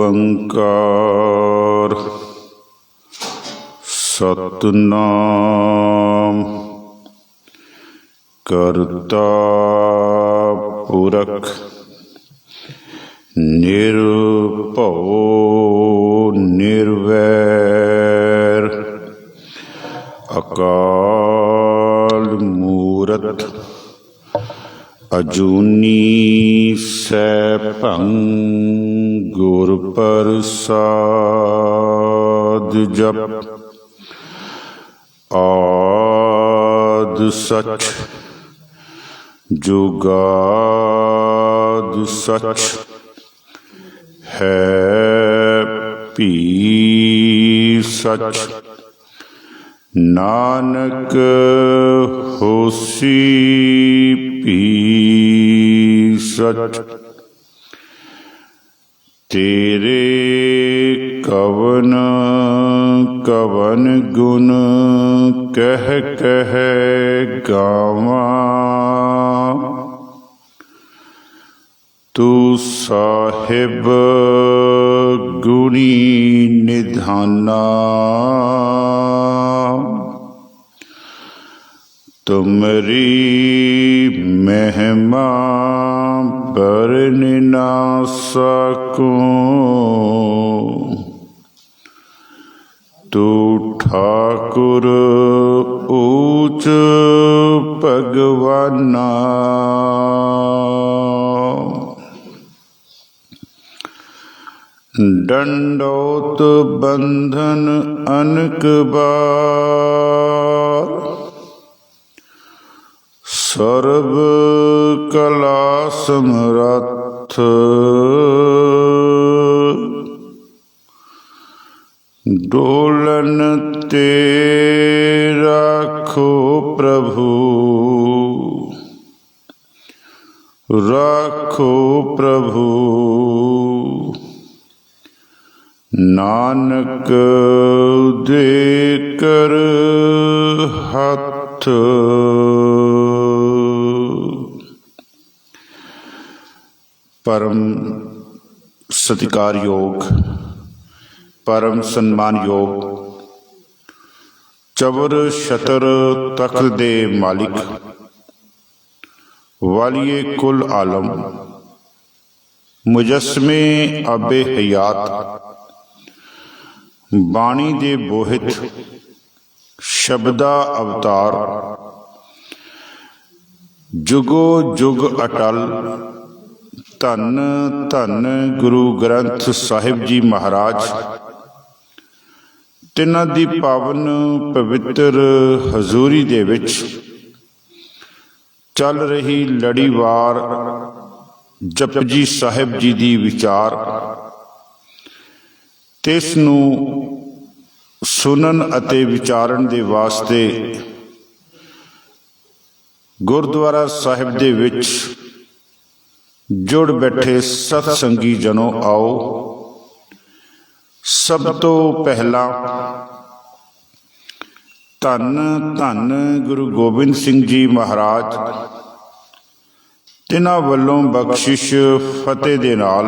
ਓੰਕਾਰ ਸਤਿਨਾਮ ਕਰਤਾ ਪੁਰਖ ਨਿਰਭਉ ਨਿਰਵੈਰ ਅਕਾਲ ਮੂਰਤ ਅਜੂਨੀ ਸੈਭੰ ਗੁਰ ਪ੍ਰਸਾਦਿ ਜਪੁ ਆਦਿ ਸਚ ਜੁਗਾਦਿ ਸਚ ਹੈ ਭੀ ਸਚ ਨਾਨਕ ਹੋਸੀ ਭੀ ਸਚ ਤੇਰੇ ਕਵਨ ਕਵਨ ਗੁਣ ਕਹਿ ਕਹਿ ਗਾਵਾਂ ਤੂੰ ਸਾਹਿਬ ਗੁਣੀ ਨਿਧਾਨਾ ਤੁਮਰੀ ਮਹਿਮਾ ਬਰਨ ਨਾ ਸਕੂੰ ਤੂੰ ਠਾਕੁਰ ਊਚ ਭਗਵਾਨਾ ਡੰਡੋਤ ਬੰਧਨ ਅਨਕ ਬਾਰ ਸਰਬ ਕਲਾ ਸਮਰੱਥ ਡੋਲਨ ਤੇ ਰਾਖੋ ਪ੍ਰਭੂ ਰਾਖੋ ਪ੍ਰਭੂ ਨਾਨਕ ਦੇ ਕਰ ਹੱਥ ਪਰਮ ਸਤਿਕਾਰਯੋਗ ਪਰਮ ਸਨਮਾਨਯੋਗ ਚਬਰ ਛਤਰ ਤਖਤ ਦੇ ਮਾਲਿਕ ਵਾਲੀਏ ਕੁਲ ਆਲਮ ਮੁਜੱਸਮੇ ਆਬੇ ਹਯਾਤ ਬਾਣੀ ਦੇ ਬੋਹਿਤ ਸ਼ਬਦਾ ਅਵਤਾਰ ਜੁਗੋ ਜੁਗ ਅਟਲ ਧੰਨ ਧੰਨ ਗੁਰੂ ਗ੍ਰੰਥ ਸਾਹਿਬ ਜੀ ਮਹਾਰਾਜ ਤਿੰਨਾਂ ਦੀ ਪਾਵਨ ਪਵਿੱਤਰ ਹਜ਼ੂਰੀ ਦੇ ਵਿੱਚ ਚੱਲ ਰਹੀ ਲੜੀਵਾਰ ਜਪਜੀ ਸਾਹਿਬ ਜੀ ਦੀ ਵਿਚਾਰ ਤੇ ਇਸ ਨੂੰ ਸੁਣਨ ਅਤੇ ਵਿਚਾਰਨ ਦੇ ਵਾਸਤੇ ਗੁਰਦੁਆਰਾ ਸਾਹਿਬ ਦੇ ਵਿੱਚ ਜੁੜ ਬੈਠੇ ਸਤ ਸੰਗੀ ਜਨੋ ਆਓ। ਸਭ ਤੋਂ ਪਹਿਲਾਂ ਧੰਨ ਧੰਨ ਗੁਰੂ ਗੋਬਿੰਦ ਸਿੰਘ ਜੀ ਮਹਾਰਾਜ ਤਿਨਾਂ ਵੱਲੋਂ ਬਖਸ਼ਿਸ਼ ਫਤਿਹ ਦੇ ਨਾਲ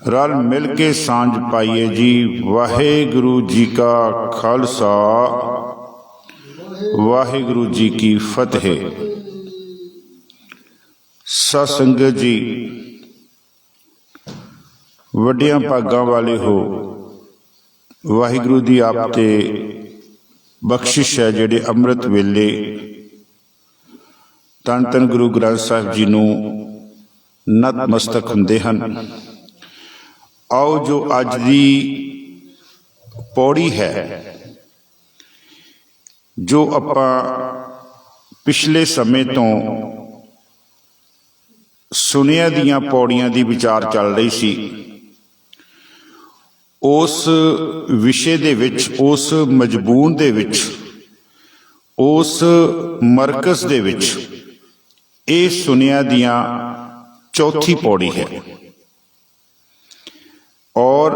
ਰਲ ਮਿਲ ਕੇ ਸਾਂਝ ਪਾਈਏ ਜੀ। ਵਾਹਿਗੁਰੂ ਜੀ ਕਾ ਖਾਲਸਾ ਵਾਹਿਗੁਰੂ ਜੀ ਕੀ ਫਤਿਹ। ਸਤ ਸੰਗਤ ਜੀ ਵੱਡੀਆਂ ਭਾਗਾਂ ਵਾਲੇ ਹੋ, ਵਾਹਿਗੁਰੂ ਦੀ ਆਪ ਤੇ ਬਖਸ਼ਿਸ਼ ਹੈ ਜਿਹੜੇ ਅੰਮ੍ਰਿਤ ਵੇਲੇ ਧੰਨ ਧੰਨ ਗੁਰੂ ਗ੍ਰੰਥ ਸਾਹਿਬ ਜੀ ਨੂੰ ਨਤਮਸਤਕ ਹੁੰਦੇ ਹਨ। ਆਓ ਜੋ ਅੱਜ ਦੀ ਪੌੜੀ ਹੈ, ਜੋ ਆਪਾਂ ਪਿਛਲੇ ਸਮੇਂ ਤੋਂ ਸੁਣਿਆ ਦੀਆਂ ਪੌੜੀਆਂ ਦੀ ਵਿਚਾਰ ਚੱਲ ਰਹੀ ਸੀ, ਉਸ ਵਿਸ਼ੇ ਦੇ ਵਿੱਚ, ਉਸ ਮਜ਼ਮੂਨ ਦੇ ਵਿੱਚ, ਉਸ ਮਰਕਜ਼ ਦੇ ਵਿੱਚ ਇਹ ਸੁਣਿਆ ਦੀਆਂ ਚੌਥੀ ਪੌੜੀ ਹੈ। ਔਰ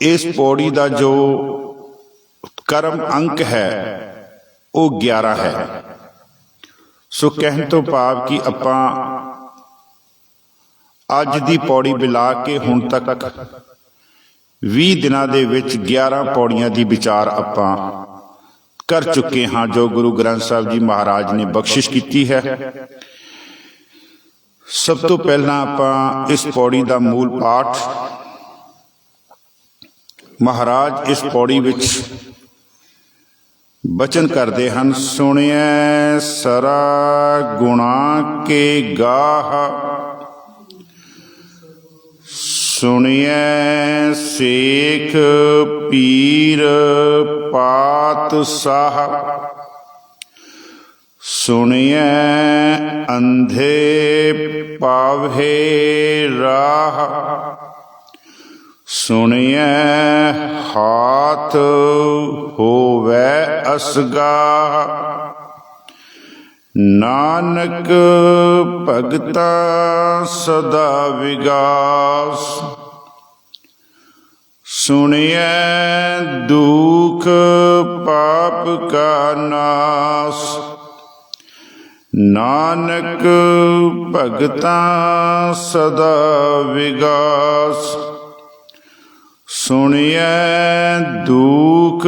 ਇਸ ਪੌੜੀ ਦਾ ਜੋ ਕਰਮ ਅੰਕ ਹੈ ਉਹ 11 ਹੈ। ਸੋ ਕਹਿਣ ਤੋਂ ਭਾਵ ਕਿ ਆਪਾਂ ਅੱਜ ਦੀ ਪੌੜੀ ਮਿਲਾ ਕੇ ਹੁਣ ਤੱਕ 20 ਦਿਨਾਂ ਦੇ ਵਿੱਚ 11 ਪੌੜੀਆਂ ਦੀ ਵਿਚਾਰ ਆਪਾਂ ਕਰ ਚੁੱਕੇ ਹਾਂ, ਜੋ ਗੁਰੂ ਗ੍ਰੰਥ ਸਾਹਿਬ ਜੀ ਮਹਾਰਾਜ ਨੇ ਬਖਸ਼ਿਸ਼ ਕੀਤੀ ਹੈ। ਸਭ ਤੋਂ ਪਹਿਲਾਂ ਆਪਾਂ ਇਸ ਪੌੜੀ ਦਾ ਮੂਲ ਪਾਠ, ਮਹਾਰਾਜ ਇਸ ਪੌੜੀ ਵਿੱਚ ਬਚਨ ਕਰਦੇ ਹਨ। ਸੁਣਿਐ ਸਰਾ ਗੁਣਾ ਕੇ ਗਾਹ, ਸੁਣਿਐ ਸੇਖ ਪੀਰ ਪਾਤ ਸਾਹ, ਸੁਣਿਐ ਅੰਧੇ ਪਾਵੇ ਰਾਹ, ਸੁਣਿਐ ਹਾਥ ਹੋਵੈ ਅਸਗਾਹ, ਨਾਨਕ ਭਗਤਾ ਸਦਾ ਵਿਗਾਸ, ਸੁਣਿਐ ਦੁਖ ਪਾਪ ਕਾ ਨਾਸ, ਨਾਨਕ ਭਗਤਾ ਸਦਾ ਵਿਗਾਸ, ਸੁਣਿਐ ਦੁਖ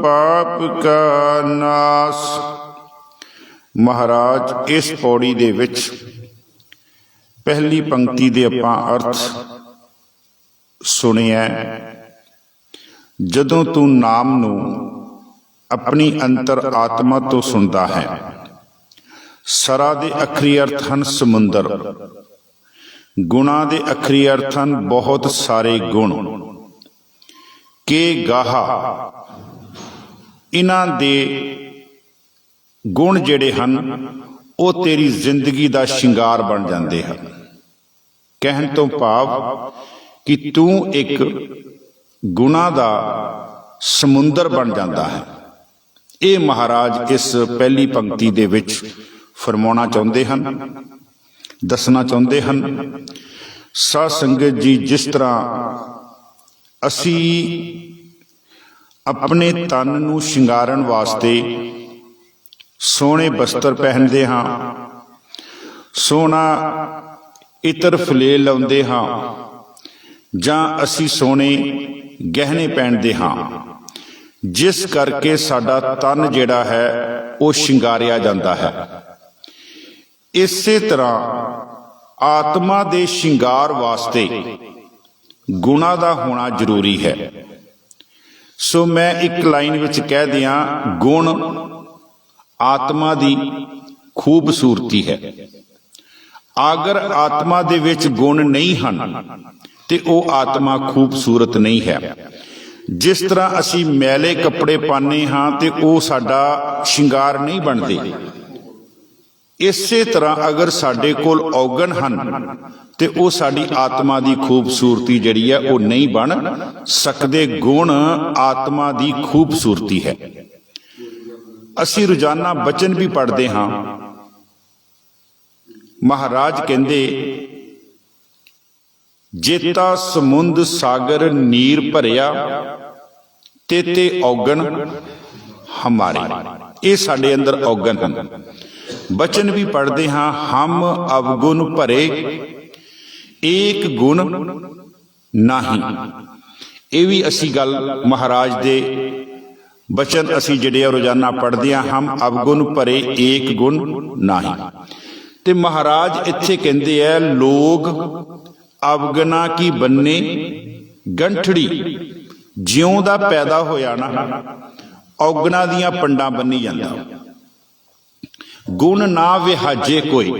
ਪਾਪ ਕਾ ਨਾਸ। ਮਹਾਰਾਜ ਇਸ ਪੌੜੀ ਦੇ ਵਿੱਚ ਪਹਿਲੀ ਪੰਕਤੀ ਦੇ ਆਪਾਂ ਅਰਥ ਸੁਣਿਆ। ਜਦੋਂ ਤੂੰ ਨਾਮ ਨੂੰ ਆਪਣੀ ਅੰਤਰ ਆਤਮਾ ਤੋਂ ਸੁਣਦਾ ਹੈ, ਸਰਾ ਦੇ ਅਖਰੀ ਅਰਥ ਹਨ ਸਮੁੰਦਰ, ਗੁਣਾ ਦੇ ਅਖਰੀ ਅਰਥ ਹਨ ਬਹੁਤ ਸਾਰੇ ਗੁਣ। ਕੇ ਗਾਹਾ, ਇਹਨਾਂ ਦੇ ਗੁਣ ਜਿਹੜੇ ਹਨ ਉਹ ਤੇਰੀ ਜ਼ਿੰਦਗੀ ਦਾ ਸ਼ਿੰਗਾਰ ਬਣ ਜਾਂਦੇ ਹਨ। ਕਹਿਣ ਤੋਂ ਭਾਵ ਕਿ ਤੂੰ ਇੱਕ ਗੁਣਾ ਦਾ ਸਮੁੰਦਰ ਬਣ ਜਾਂਦਾ ਹੈ। ਇਹ ਮਹਾਰਾਜ ਇਸ ਪਹਿਲੀ ਪੰਕਤੀ ਦੇ ਵਿੱਚ ਫਰਮਾਉਣਾ ਚਾਹੁੰਦੇ ਹਨ, ਦੱਸਣਾ ਚਾਹੁੰਦੇ ਹਨ। ਸਾਧ ਸੰਗਤ ਜੀ, ਜਿਸ ਤਰ੍ਹਾਂ ਅਸੀਂ ਆਪਣੇ ਤਨ ਨੂੰ ਸ਼ਿੰਗਾਰਨ ਵਾਸਤੇ ਸੋਹਣੇ ਬਸਤਰ ਪਹਿਨਦੇ ਹਾਂ, ਸੋਹਣਾ ਇਤਰ ਫਲੇਲ ਲਾਉਂਦੇ ਹਾਂ, ਜਾਂ ਅਸੀਂ ਸੋਹਣੇ ਗਹਿਣੇ ਪਹਿਨਦੇ ਹਾਂ, ਜਿਸ ਕਰਕੇ ਸਾਡਾ ਤਨ ਜਿਹੜਾ ਹੈ ਉਹ ਸ਼ਿੰਗਾਰਿਆ ਜਾਂਦਾ ਹੈ। ਇਸੇ ਤਰ੍ਹਾਂ ਆਤਮਾ ਦੇ ਸ਼ਿੰਗਾਰ ਵਾਸਤੇ ਗੁਣਾ ਦਾ ਹੋਣਾ ਜ਼ਰੂਰੀ ਹੈ। ਸੋ ਮੈਂ ਇੱਕ ਲਾਈਨ ਵਿੱਚ ਕਹਿ ਦਿਆਂ, ਗੁਣ ਆਤਮਾ ਦੀ ਖੂਬਸੂਰਤੀ ਹੈ। ਅਗਰ ਆਤਮਾ ਦੇ ਵਿੱਚ ਗੁਣ ਨਹੀਂ ਹਨ ਤੇ ਉਹ ਆਤਮਾ ਖੂਬਸੂਰਤ ਨਹੀਂ ਹੈ। ਜਿਸ ਤਰ੍ਹਾਂ ਅਸੀਂ ਮੈਲੇ ਕੱਪੜੇ ਪਾਉਂਦੇ ਹਾਂ ਤੇ ਉਹ ਸਾਡਾ ਸ਼ਿੰਗਾਰ ਨਹੀਂ ਬਣਦੇ, ਇਸੇ ਤਰ੍ਹਾਂ ਅਗਰ ਸਾਡੇ ਕੋਲ ਔਗਣ ਹਨ ਤੇ ਉਹ ਸਾਡੀ ਆਤਮਾ ਦੀ ਖੂਬਸੂਰਤੀ ਜਿਹੜੀ ਹੈ ਉਹ ਨਹੀਂ ਬਣ ਸਕਦੇ। ਗੁਣ ਆਤਮਾ ਦੀ ਖੂਬਸੂਰਤੀ ਹੈ। ਅਸੀਂ ਰੋਜ਼ਾਨਾ ਬਚਨ ਵੀ ਪੜ੍ਹਦੇ ਹਾਂ। ਮਹਾਰਾਜ ਕਹਿੰਦੇ, ਜੇਤਾ ਸਮੁੰਦ ਸਾਗਰ ਨੀਰ ਭਰਿਆ, ਤੇਤੇ ਔਗਣ ਹਮਾਰੇ। ਇਹ ਸਾਡੇ ਅੰਦਰ ਔਗਣ ਹਨ। ਬਚਨ ਵੀ ਪੜ੍ਹਦੇ ਹਾਂ, ਹਮ ਅਵਗੁਣ ਭਰੇ ਏਕ ਗੁਣ ਨਹੀਂ। ਇਹ ਵੀ ਅਸੀਂ ਗੱਲ ਮਹਾਰਾਜ ਦੇ ਬਚਨ ਅਸੀਂ ਜਿਹੜੇ ਆ ਰੋਜ਼ਾਨਾ ਪੜ੍ਹਦੇ ਹਾਂ, ਹਮ ਅਵਗੁਣ ਭਰੇ ਏਕ ਗੁਣ ਨਹੀਂ। ਤੇ ਮਹਾਰਾਜ ਇੱਥੇ ਕਹਿੰਦੇ ਆ, ਲੋਗ ਅਵਗੁਣਾ ਕੀ ਬੰਨੇ ਗੰਠੜੀ। ਜਿਉਂ ਦਾ ਪੈਦਾ ਹੋਇਆ ਨਾ, ਔਗਣਾ ਦੀਆਂ ਪੰਡਾਂ ਬੰਨੀ ਜਾਂਦਾ। ਗੁਣ ਨਾ ਵਿਹਾਜੇ ਕੋਈ।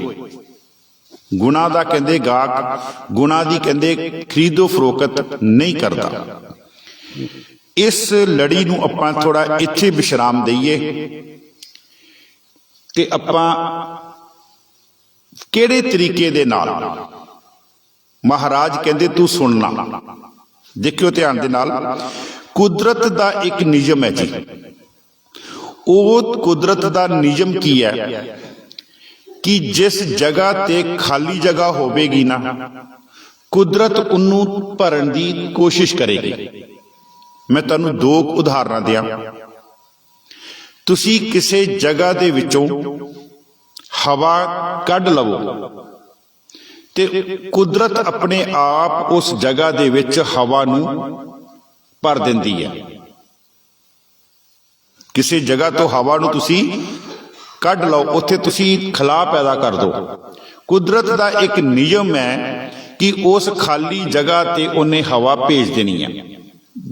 ਗੁਣਾ ਦਾ ਕਹਿੰਦੇ ਗਾਹਕ, ਗੁਣਾ ਦੀ ਕਹਿੰਦੇ ਖਰੀਦੋ ਫਰੋਖਤ ਨਹੀਂ ਕਰਦਾ। ਇਸ ਲੜੀ ਨੂੰ ਆਪਾਂ ਥੋੜਾ ਇੱਥੇ ਵਿਸ਼ਰਾਮ ਦਈਏ ਤੇ ਆਪਾਂ ਕਿਹੜੇ ਤਰੀਕੇ ਦੇ ਨਾਲ ਮਹਾਰਾਜ ਕਹਿੰਦੇ ਤੂੰ ਸੁਣਨਾ। ਦੇਖਿਓ ਧਿਆਨ ਦੇ ਨਾਲ, ਕੁਦਰਤ ਦਾ ਇੱਕ ਨਿਯਮ ਹੈ ਜੀ। ਉਹ ਕੁਦਰਤ ਦਾ ਨਿਯਮ ਕੀ ਹੈ ਕਿ ਜਿਸ ਜਗ੍ਹਾ ਤੇ ਖਾਲੀ ਜਗ੍ਹਾ ਹੋਵੇਗੀ ਨਾ, ਕੁਦਰਤ ਉਹਨੂੰ ਭਰਨ ਦੀ ਕੋਸ਼ਿਸ਼ ਕਰੇਗੀ। ਮੈਂ ਤੁਹਾਨੂੰ ਦੋ ਉਦਾਹਰਨਾਂ ਦਿਆਂ। ਤੁਸੀਂ ਕਿਸੇ ਜਗ੍ਹਾ ਦੇ ਵਿੱਚੋਂ ਹਵਾ ਕੱਢ ਲਵੋ ਤੇ ਕੁਦਰਤ ਆਪਣੇ ਆਪ ਉਸ ਜਗ੍ਹਾ ਦੇ ਵਿੱਚ ਹਵਾ ਨੂੰ ਭਰ ਦਿੰਦੀ ਹੈ। ਕਿਸੇ ਜਗ੍ਹਾ ਤੋਂ ਹਵਾ ਨੂੰ ਤੁਸੀਂ ਕੱਢ ਲਓ, ਉੱਥੇ ਤੁਸੀਂ ਖਲਾ ਪੈਦਾ ਕਰ ਦਿਓ। ਕੁਦਰਤ ਦਾ ਇੱਕ ਨਿਯਮ ਹੈ ਕਿ ਉਸ ਖਾਲੀ ਜਗ੍ਹਾ ਤੇ ਉਹਨੇ ਹਵਾ ਭੇਜ ਦੇਣੀ ਹੈ।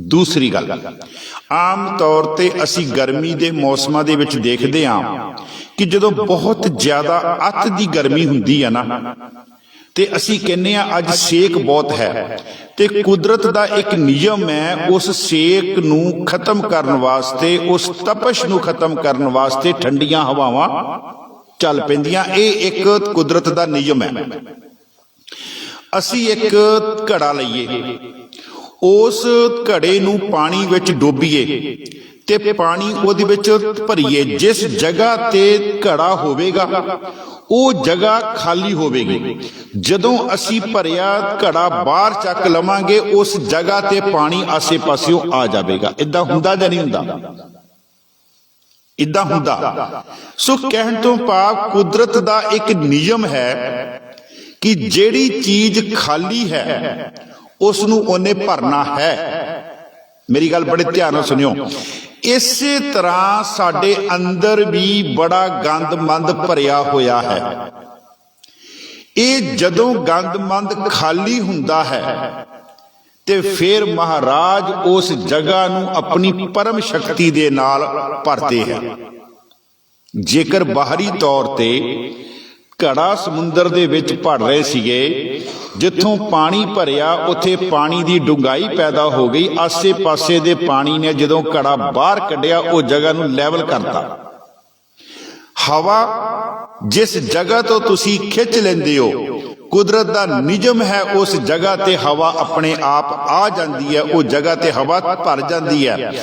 ਦੂਸਰੀ ਗੱਲ, ਆਮ ਤੌਰ ਤੇ ਅਸੀਂ ਗਰਮੀ ਦੇ ਮੌਸਮਾਂ ਦੇ ਵਿੱਚ ਦੇਖਦੇ ਹਾਂ ਕਿ ਜਦੋਂ ਬਹੁਤ ਜ਼ਿਆਦਾ ਅੱਤ ਦੀ ਗਰਮੀ ਹੁੰਦੀ ਹੈ ਨਾ, ਤੇ ਅਸੀਂ ਕਹਿੰਦੇ ਹਾਂ ਅੱਜ ਸੇਕ ਬਹੁਤ ਹੈ, ਤੇ ਕੁਦਰਤ ਦਾ ਇੱਕ ਨਿਯਮ ਹੈ ਉਸ ਸੇਕ ਨੂੰ ਖਤਮ ਕਰਨ ਵਾਸਤੇ, ਉਸ ਤਪਸ਼ ਨੂੰ ਖਤਮ ਕਰਨ ਵਾਸਤੇ ਠੰਡੀਆਂ ਹਵਾਵਾਂ ਚੱਲ ਪੈਂਦੀਆਂ। ਇਹ ਇੱਕ ਕੁਦਰਤ ਦਾ ਨਿਯਮ ਹੈ। ਅਸੀਂ ਇੱਕ ਘੜਾ ਲਈਏ, ਉਸ ਘੜੇ ਨੂੰ ਪਾਣੀ ਵਿੱਚ ਡੋਬੀਏ ਤੇ ਪਾਣੀ ਉਹਦੇ ਵਿੱਚ ਭਰੀਏ। ਜਿਸ ਜਗ੍ਹਾ ਤੇ ਘੜਾ ਹੋਵੇਗਾ ਉਹ ਜਗ੍ਹਾ ਖਾਲੀ ਹੋਵੇਗੀ। ਜਦੋਂ ਅਸੀਂ ਭਰਿਆ ਘੜਾ ਬਾਹਰ ਚੱਕ ਲਵਾਂਗੇ, ਉਸ ਜਗ੍ਹਾ ਤੇ ਪਾਣੀ ਆਸੇ-ਪਾਸਿਓਂ ਆ ਜਾਵੇਗਾ। ਇਦਾਂ ਹੁੰਦਾ ਜਾਂ ਨਹੀਂ ਹੁੰਦਾ? ਇਦਾਂ ਹੁੰਦਾ। ਸੋ ਕਹਿਣ ਤੋਂ ਭਾਵ ਕੁਦਰਤ ਦਾ ਇੱਕ ਨਿਯਮ ਹੈ ਕਿ ਜਿਹੜੀ ਚੀਜ਼ ਖਾਲੀ ਹੈ ਉਸ ਨੂੰ ਉਹਨੇ ਭਰਨਾ ਹੈ। ਮੇਰੀ ਗੱਲ ਬੜੇ ਧਿਆਨ ਨਾਲ ਸੁਣਿਓ। ਇਸੇ ਤਰ੍ਹਾਂ ਸਾਡੇ ਅੰਦਰ ਵੀ ਬੜਾ ਗੰਦਮੰਦ ਭਰਿਆ ਹੋਇਆ ਹੈ। ਇਹ ਜਦੋਂ ਗੰਦਮੰਦ ਖਾਲੀ ਹੁੰਦਾ ਹੈ ਤੇ ਫਿਰ ਮਹਾਰਾਜ ਉਸ ਜਗ੍ਹਾ ਨੂੰ ਆਪਣੀ ਪਰਮ ਸ਼ਕਤੀ ਦੇ ਨਾਲ ਭਰਦੇ ਹੈ। ਜੇਕਰ ਬਾਹਰੀ ਤੌਰ ਤੇ ਘੜਾ ਸਮੁੰਦਰ ਦੇ ਵਿੱਚ ਭਰ ਰਹੇ ਸੀਗੇ, ਜਿੱਥੋਂ ਪਾਣੀ ਭਰਿਆ ਉੱਥੇ ਪਾਣੀ ਦੀ ਡੂੰਘਾਈ ਪੈਦਾ ਹੋ ਗਈ। ਆਸੇ-ਪਾਸੇ ਦੇ ਪਾਣੀ ਨੇ ਜਦੋਂ ਘੜਾ ਬਾਹਰ ਕੱਢਿਆ ਉਹ ਜਗ੍ਹਾ ਨੂੰ ਲੈਵਲ ਕਰਤਾ। ਹਵਾ ਜਿਸ ਜਗ੍ਹਾ ਤੋਂ ਤੁਸੀਂ ਖਿੱਚ ਲੈਂਦੇ ਹੋ, ਕੁਦਰਤ ਦਾ ਨਿਯਮ ਹੈ ਉਸ ਜਗ੍ਹਾ ਤੇ ਹਵਾ ਆਪਣੇ ਆਪ ਆ ਜਾਂਦੀ ਹੈ, ਉਹ ਜਗ੍ਹਾ ਤੇ ਹਵਾ ਭਰ ਜਾਂਦੀ ਹੈ।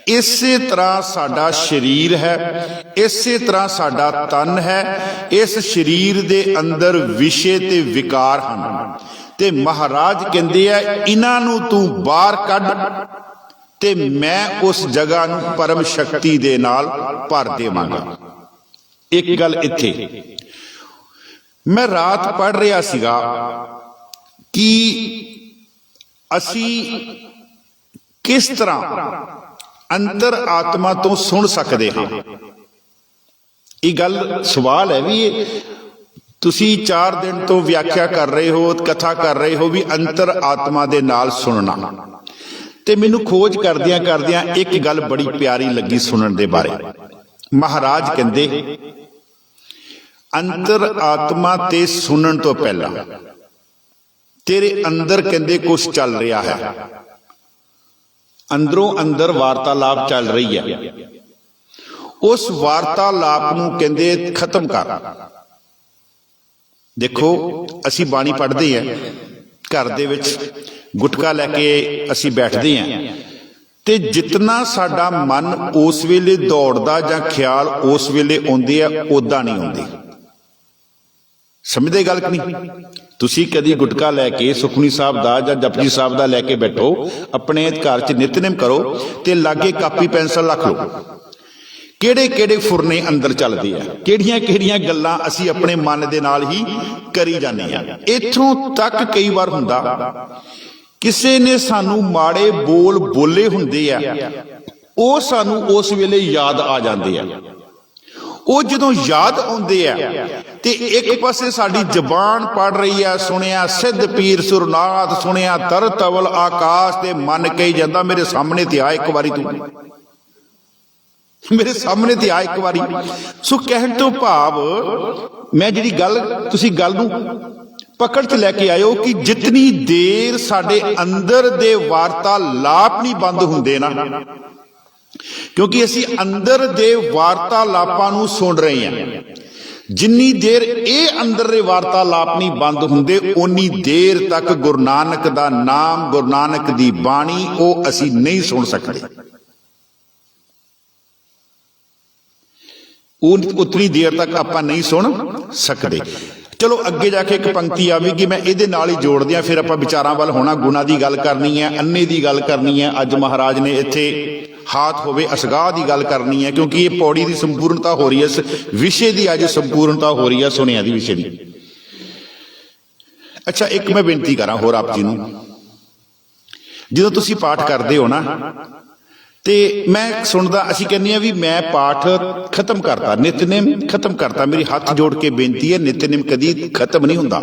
ਇਸੇ ਤਰ੍ਹਾਂ ਸਾਡਾ ਸਰੀਰ ਹੈ, ਇਸੇ ਤਰ੍ਹਾਂ ਸਾਡਾ ਤਨ ਹੈ। ਇਸ ਸਰੀਰ ਦੇ ਅੰਦਰ ਵਿਸ਼ੇ ਤੇ ਵਿਕਾਰ ਹਨ ਤੇ ਮਹਾਰਾਜ ਕਹਿੰਦੇ ਆ ਇਹਨਾਂ ਨੂੰ ਤੂੰ ਬਾਹਰ ਕੱਢ ਤੇ ਮੈਂ ਉਸ ਜਗ੍ਹਾ ਨੂੰ ਪਰਮ ਸ਼ਕਤੀ ਦੇ ਨਾਲ ਭਰ ਦੇਵਾਂਗਾ। ਇੱਕ ਗੱਲ ਇੱਥੇ, ਮੈਂ ਰਾਤ ਪੜ੍ਹ ਰਿਹਾ ਸੀਗਾ ਕਿ ਅਸੀਂ ਕਿਸ ਤਰ੍ਹਾਂ ਅੰਤਰ ਆਤਮਾ ਤੋਂ ਸੁਣ ਸਕਦੇ ਹਾਂ। ਇਹ ਗੱਲ ਸਵਾਲ ਹੈ ਵੀ ਤੁਸੀਂ 4 ਦਿਨ ਤੋਂ ਵਿਆਖਿਆ ਕਰ ਰਹੇ ਹੋ, ਕਥਾ ਕਰ ਰਹੇ ਹੋ ਵੀ ਅੰਤਰ ਆਤਮਾ ਦੇ ਨਾਲ ਸੁਣਨਾ, ਤੇ ਮੈਨੂੰ ਖੋਜ ਕਰਦਿਆਂ ਇੱਕ ਗੱਲ ਬੜੀ ਪਿਆਰੀ ਲੱਗੀ ਸੁਣਨ ਦੇ ਬਾਰੇ। ਮਹਾਰਾਜ ਕਹਿੰਦੇ ਅੰਤਰ ਆਤਮਾ ਤੇ ਸੁਣਨ ਤੋਂ ਪਹਿਲਾਂ ਤੇਰੇ ਅੰਦਰ ਕਹਿੰਦੇ ਕੁਝ ਚੱਲ ਰਿਹਾ ਹੈ। ਅੰਦਰੋਂ ਅੰਦਰ ਵਾਰਤਾਲਾਪ ਚੱਲ ਰਹੀ ਹੈ। ਉਸ ਵਾਰਤਾਲਾਪ ਨੂੰ ਕਹਿੰਦੇ ਖਤਮ ਕਰ। ਦੇਖੋ ਅਸੀਂ ਬਾਣੀ ਪੜ੍ਹਦੇ ਹਾਂ, ਘਰ ਦੇ ਵਿੱਚ ਗੁਟਕਾ ਲੈ ਕੇ ਅਸੀਂ ਬੈਠਦੇ ਹਾਂ, ਤੇ ਜਿਤਨਾ ਸਾਡਾ ਮਨ ਉਸ ਵੇਲੇ ਦੌੜਦਾ ਜਾਂ ਖਿਆਲ ਉਸ ਵੇਲੇ ਆਉਂਦੇ ਆ ਉਦਾਂ ਨਹੀਂ ਆਉਂਦੇ। ਸਮਝਦੇ ਗੱਲ ਕਿ ਨਹੀਂ? ਤੁਸੀਂ ਕਦੀ ਗੁਟਕਾ ਲੈ ਕੇ ਸੁਖਮਨੀ ਸਾਹਿਬ ਦਾ ਜਾਂ ਜਪਜੀ ਸਾਹਿਬ ਦਾ ਲੈ ਕੇ ਬੈਠੋ, ਆਪਣੇ ਘਰ 'ਚ ਨਿਤਨੇਮ ਕਰੋ ਤੇ ਲਾਗੇ ਕਾਪੀ ਪੈਨਸਲ ਰੱਖ ਲਓ। ਕਿਹੜੇ ਕਿਹੜੇ ਫੁਰਨੇ ਅੰਦਰ ਚੱਲਦੇ ਆ, ਕਿਹੜੀਆਂ ਕਿਹੜੀਆਂ ਗੱਲਾਂ ਅਸੀਂ ਆਪਣੇ ਮਨ ਦੇ ਨਾਲ ਹੀ ਕਰੀ ਜਾਂਦੇ ਆ। ਇੱਥੋਂ ਤੱਕ ਕਈ ਵਾਰ ਹੁੰਦਾ ਕਿਸੇ ਨੇ ਸਾਨੂੰ ਮਾੜੇ ਬੋਲ ਬੋਲੇ ਹੁੰਦੇ ਆ, ਉਹ ਸਾਨੂੰ ਉਸ ਵੇਲੇ ਯਾਦ ਆ ਜਾਂਦੇ ਆ। ਉਹ ਜਦੋਂ ਯਾਦ ਆਉਂਦੇ ਆ ਤੇ ਇੱਕ ਪਾਸੇ ਸਾਡੀ ਜ਼ਬਾਨ ਪੜ ਰਹੀ ਆ, ਸੁਣਿਆ ਸਿੱਧ ਪੀਰ ਸੁਰਨਾਥ, ਸੁਣਿਆ ਤਰ ਤਵਲ ਆਕਾਸ਼, ਤੇ ਮਨ ਕਹੀ ਜਾਂਦਾ ਮੇਰੇ ਸਾਹਮਣੇ ਤੇ ਆ ਇੱਕ ਵਾਰੀ, ਤੂੰ ਮੇਰੇ ਸਾਹਮਣੇ ਤੇ ਆ ਇੱਕ ਵਾਰੀ। ਸੋ ਕਹਿਣ ਤੋਂ ਭਾਵ ਮੈਂ ਜਿਹੜੀ ਗੱਲ ਤੁਸੀਂ ਗੱਲ ਨੂੰ ਪਕੜ ਚ ਲੈ ਕੇ ਆਇਓ ਕਿ ਜਿਤਨੀ ਦੇਰ ਸਾਡੇ ਅੰਦਰ ਦੇ ਵਾਰਤਾਲਾਪ ਨਹੀਂ ਬੰਦ ਹੁੰਦੇ ਨਾ, ਕਿਉਂਕਿ ਅਸੀਂ ਅੰਦਰ ਦੇ ਵਾਰਤਾਲਾਪਾਂ ਨੂੰ ਸੁਣ ਰਹੇ ਹਾਂ, ਜਿੰਨੀ ਦੇਰ ਇਹ ਅੰਦਰ ਦੇ ਵਾਰਤਾਲਾਪ ਨਹੀਂ ਬੰਦ ਹੁੰਦੇ ਓਨੀ ਦੇਰ ਤੱਕ ਗੁਰੂ ਨਾਨਕ ਦਾ ਨਾਮ, ਗੁਰੂ ਨਾਨਕ ਦੀ ਬਾਣੀ ਉਹ ਅਸੀਂ ਨਹੀਂ ਸੁਣ ਸਕਦੇ। ਉਤਨੀ ਦੇਰ ਤੱਕ ਆਪਾਂ ਨਹੀਂ ਸੁਣ ਸਕਦੇ। ਚਲੋ ਅੱਗੇ ਜਾ ਕੇ ਇੱਕ ਪੰਕਤੀ ਆਵੇਗੀ, ਮੈਂ ਇਹਦੇ ਨਾਲ ਹੀ ਜੋੜ ਦਿਆਂ, ਫਿਰ ਆਪਾਂ ਵਿਚਾਰਾਂ ਵੱਲ ਹੋਣਾ। ਗੁਣਾ ਦੀ ਗੱਲ ਕਰਨੀ ਹੈ, ਅੰਨੇ ਦੀ ਗੱਲ ਕਰਨੀ ਹੈ, ਅੱਜ ਮਹਾਰਾਜ ਨੇ ਇੱਥੇ ਹਾਥ ਹੋਵੇ ਅਸਗਾਹ ਦੀ ਗੱਲ ਕਰਨੀ ਹੈ, ਕਿਉਂਕਿ ਇਹ ਪੌੜੀ ਦੀ ਸੰਪੂਰਨਤਾ ਹੋ ਰਹੀ ਹੈ, ਇਸ ਵਿਸ਼ੇ ਦੀ ਅੱਜ ਸੰਪੂਰਨਤਾ ਹੋ ਰਹੀ ਹੈ, ਸੁਣਿਆ ਦੀ ਵਿਸ਼ੇ ਦੀ। अच्छा, एक मैं बेनती करा होर आप जी नूं, ਜਦੋਂ ਤੁਸੀਂ ਪਾਠ ਕਰਦੇ ਹੋ ਨਾ ਤੇ ਮੈਂ ਸੁਣਦਾ, ਅਸੀਂ ਕਹਿੰਦੇ ਆ ਵੀ ਮੈਂ ਪਾਠ ਖਤਮ ਕਰਤਾ, ਨਿਤਨੇਮ ਖਤਮ ਕਰਤਾ। ਮੇਰੀ ਹੱਥ ਜੋੜ ਕੇ ਬੇਨਤੀ ਹੈ, ਨਿਤਨੇਮ ਕਦੀ ਖਤਮ ਨਹੀਂ ਹੁੰਦਾ।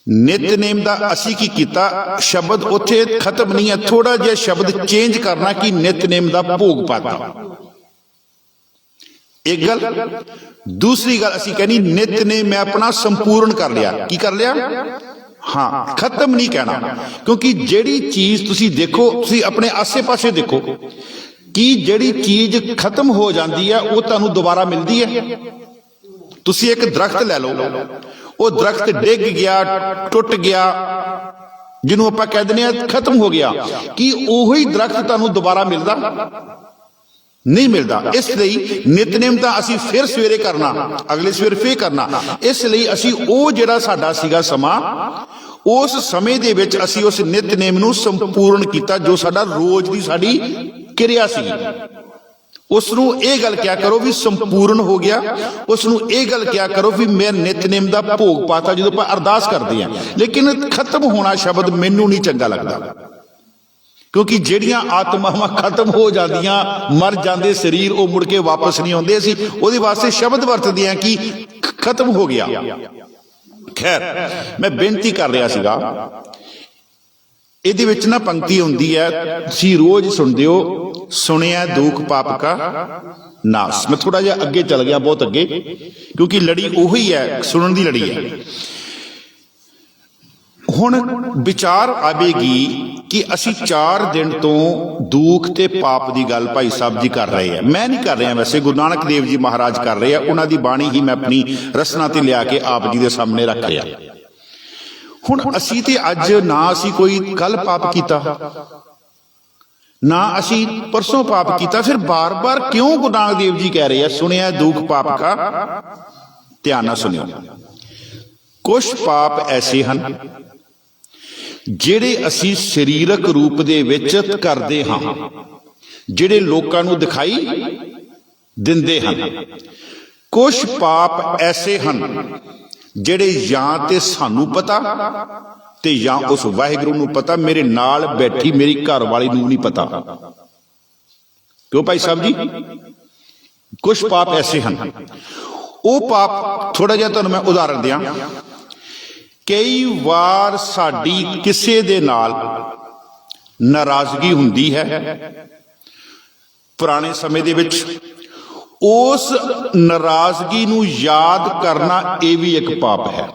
ਨਿਤਨੇਮ ਦਾ ਅਸੀਂ ਕੀ ਕੀਤਾ, ਸ਼ਬਦ ਉੱਥੇ ਖਤਮ ਨਹੀਂ ਹੈ, ਥੋੜਾ ਜਿਹਾ ਸ਼ਬਦ ਚੇਂਜ ਕਰਨਾ ਕਿ ਨਿਤਨੇਮ ਦਾ ਭੋਗ ਪਾਤਾ। ਇੱਕ ਗੱਲ। ਦੂਸਰੀ ਗੱਲ ਅਸੀਂ ਕਹਿੰਦੀ ਨਿਤਨੇਮ ਮੈਂ ਆਪਣਾ ਸੰਪੂਰਨ ਕਰ ਲਿਆ। ਕੀ ਕਰ ਲਿਆ? हाँ, खत्म नहीं कहना, क्योंकि जेड़ी चीज तुसी देखो, तुसी अपने आसे पासे देखो कि जेड़ी चीज खत्म हो जाती है वो तुहानू दोबारा मिलती है। तुसी एक दरख्त ले लो, वो दरख्त डिग गया, टुट गया, जिन्हों आपां कह दिंदे आ खत्म हो गया, कि उही दरख्त तुहानू दोबारा मिलदा नहीं मिलता। इसलिए नितनेम तो असी फिर सवेरे करना, अगले सवेरे फिर करना। इसलिए असी वो जिहड़ा साडा सीगा समा, उस समय दे विच असी उस नितनेम नूं संपूर्ण किया जो साडा रोज दी साडी क्रिया सी। उसनूं ये गल क्या करो भी संपूर्ण हो गया, उसनूं ये गल क्या करो भी मैं नितनेम दा भोग पाता। जो आपां अरदास करते हैं, लेकिन खत्म होना शब्द मैनूं नहीं चंगा लगता, क्योंकि ਜਿਹੜੀਆਂ आत्मावां खत्म हो जांदियां, मर जाते शरीर, वो मुड़ के वापस नहीं आते। असीं उहदे वास्ते शब्द वरतदे हैं कि खत्म हो गया। खैर, मैं बेनती कर रहा सीगा, इहदे विच ना पंक्ति हुंदी है, तुसीं रोज सुणदे हो, सुनिया दुख पाप का नाश। मैं थोड़ा जिहा अगे चल गया, बहुत अगे, क्योंकि लड़ी उही है, सुनन दी लड़ी है। हुण विचार आवेगी कि असी 4 दिन तो दुख ते पाप की गल भाई साहब जी कर रहे हैं। मैं नहीं कर रहा, वैसे गुरु नानक देव जी महाराज कर रहे हैं। उन्हां दी बाणी ही मैं अपनी रसना ते लिया के आप जी के सामने रख रहा। हुण असी ते अज ना असी कोई कल पाप किया, ना असी परसों पाप किया, फिर बार बार क्यों गुरु नानक देव जी कह रहे हैं सुनिया दुख पाप का। ध्यान नाल सुनियो, कुछ पाप ऐसे हैं ਜਿਹੜੇ ਅਸੀਂ ਸਰੀਰਕ ਰੂਪ ਦੇ ਵਿੱਚ ਕਰਦੇ ਹਾਂ, ਜਿਹੜੇ ਲੋਕਾਂ ਨੂੰ ਦਿਖਾਈ ਦਿੰਦੇ ਹਨ। ਕੁਝ ਪਾਪ ਐਸੇ ਹਨ ਜਿਹੜੇ ਜਾਂ ਤੇ ਸਾਨੂੰ ਪਤਾ ਤੇ ਜਾਂ ਉਸ ਵਾਹਿਗੁਰੂ ਨੂੰ ਪਤਾ, ਮੇਰੇ ਨਾਲ ਬੈਠੀ ਮੇਰੀ ਘਰ ਵਾਲੀ ਨੂੰ ਨਹੀਂ ਪਤਾ। ਕਿਉਂ ਭਾਈ ਸਾਹਿਬ ਜੀ? ਕੁਝ ਪਾਪ ਐਸੇ ਹਨ। ਉਹ ਪਾਪ ਥੋੜਾ ਜਿਹਾ ਤੁਹਾਨੂੰ ਮੈਂ ਉਦਾਹਰਣ ਦਿਆਂ। कई वार साडी किसे दे नाल नाराजगी हुंदी है। पुराने समय दे विच उस नाराजगी नूं याद करना ये भी एक पाप है।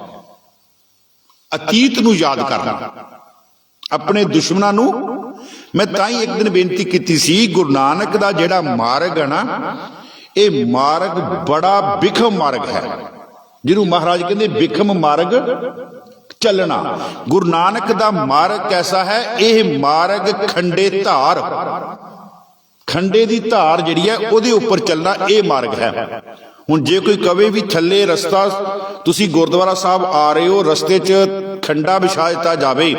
अतीत नूं याद करना, अपने दुश्मनां नूं। मैं ताई एक दिन बेनती कीती सी, गुरु नानक दा जिहड़ा मार्ग है ना, ये मार्ग बड़ा बिखम मार्ग है, जिन्हों महाराज कहते बिखम मार्ग चलना। गुरु नानक दा मार्ग कैसा है? यह मार्ग खंडे धार, खंडे दी धार जिहड़ी है उहदे उपर चलना, यह मार्ग है। हुण जे कोई कवे भी थल्ले रस्ता, तुसी गुरुद्वारा साहब आ रहे हो, रस्ते च खंडा विछा दिता जावे,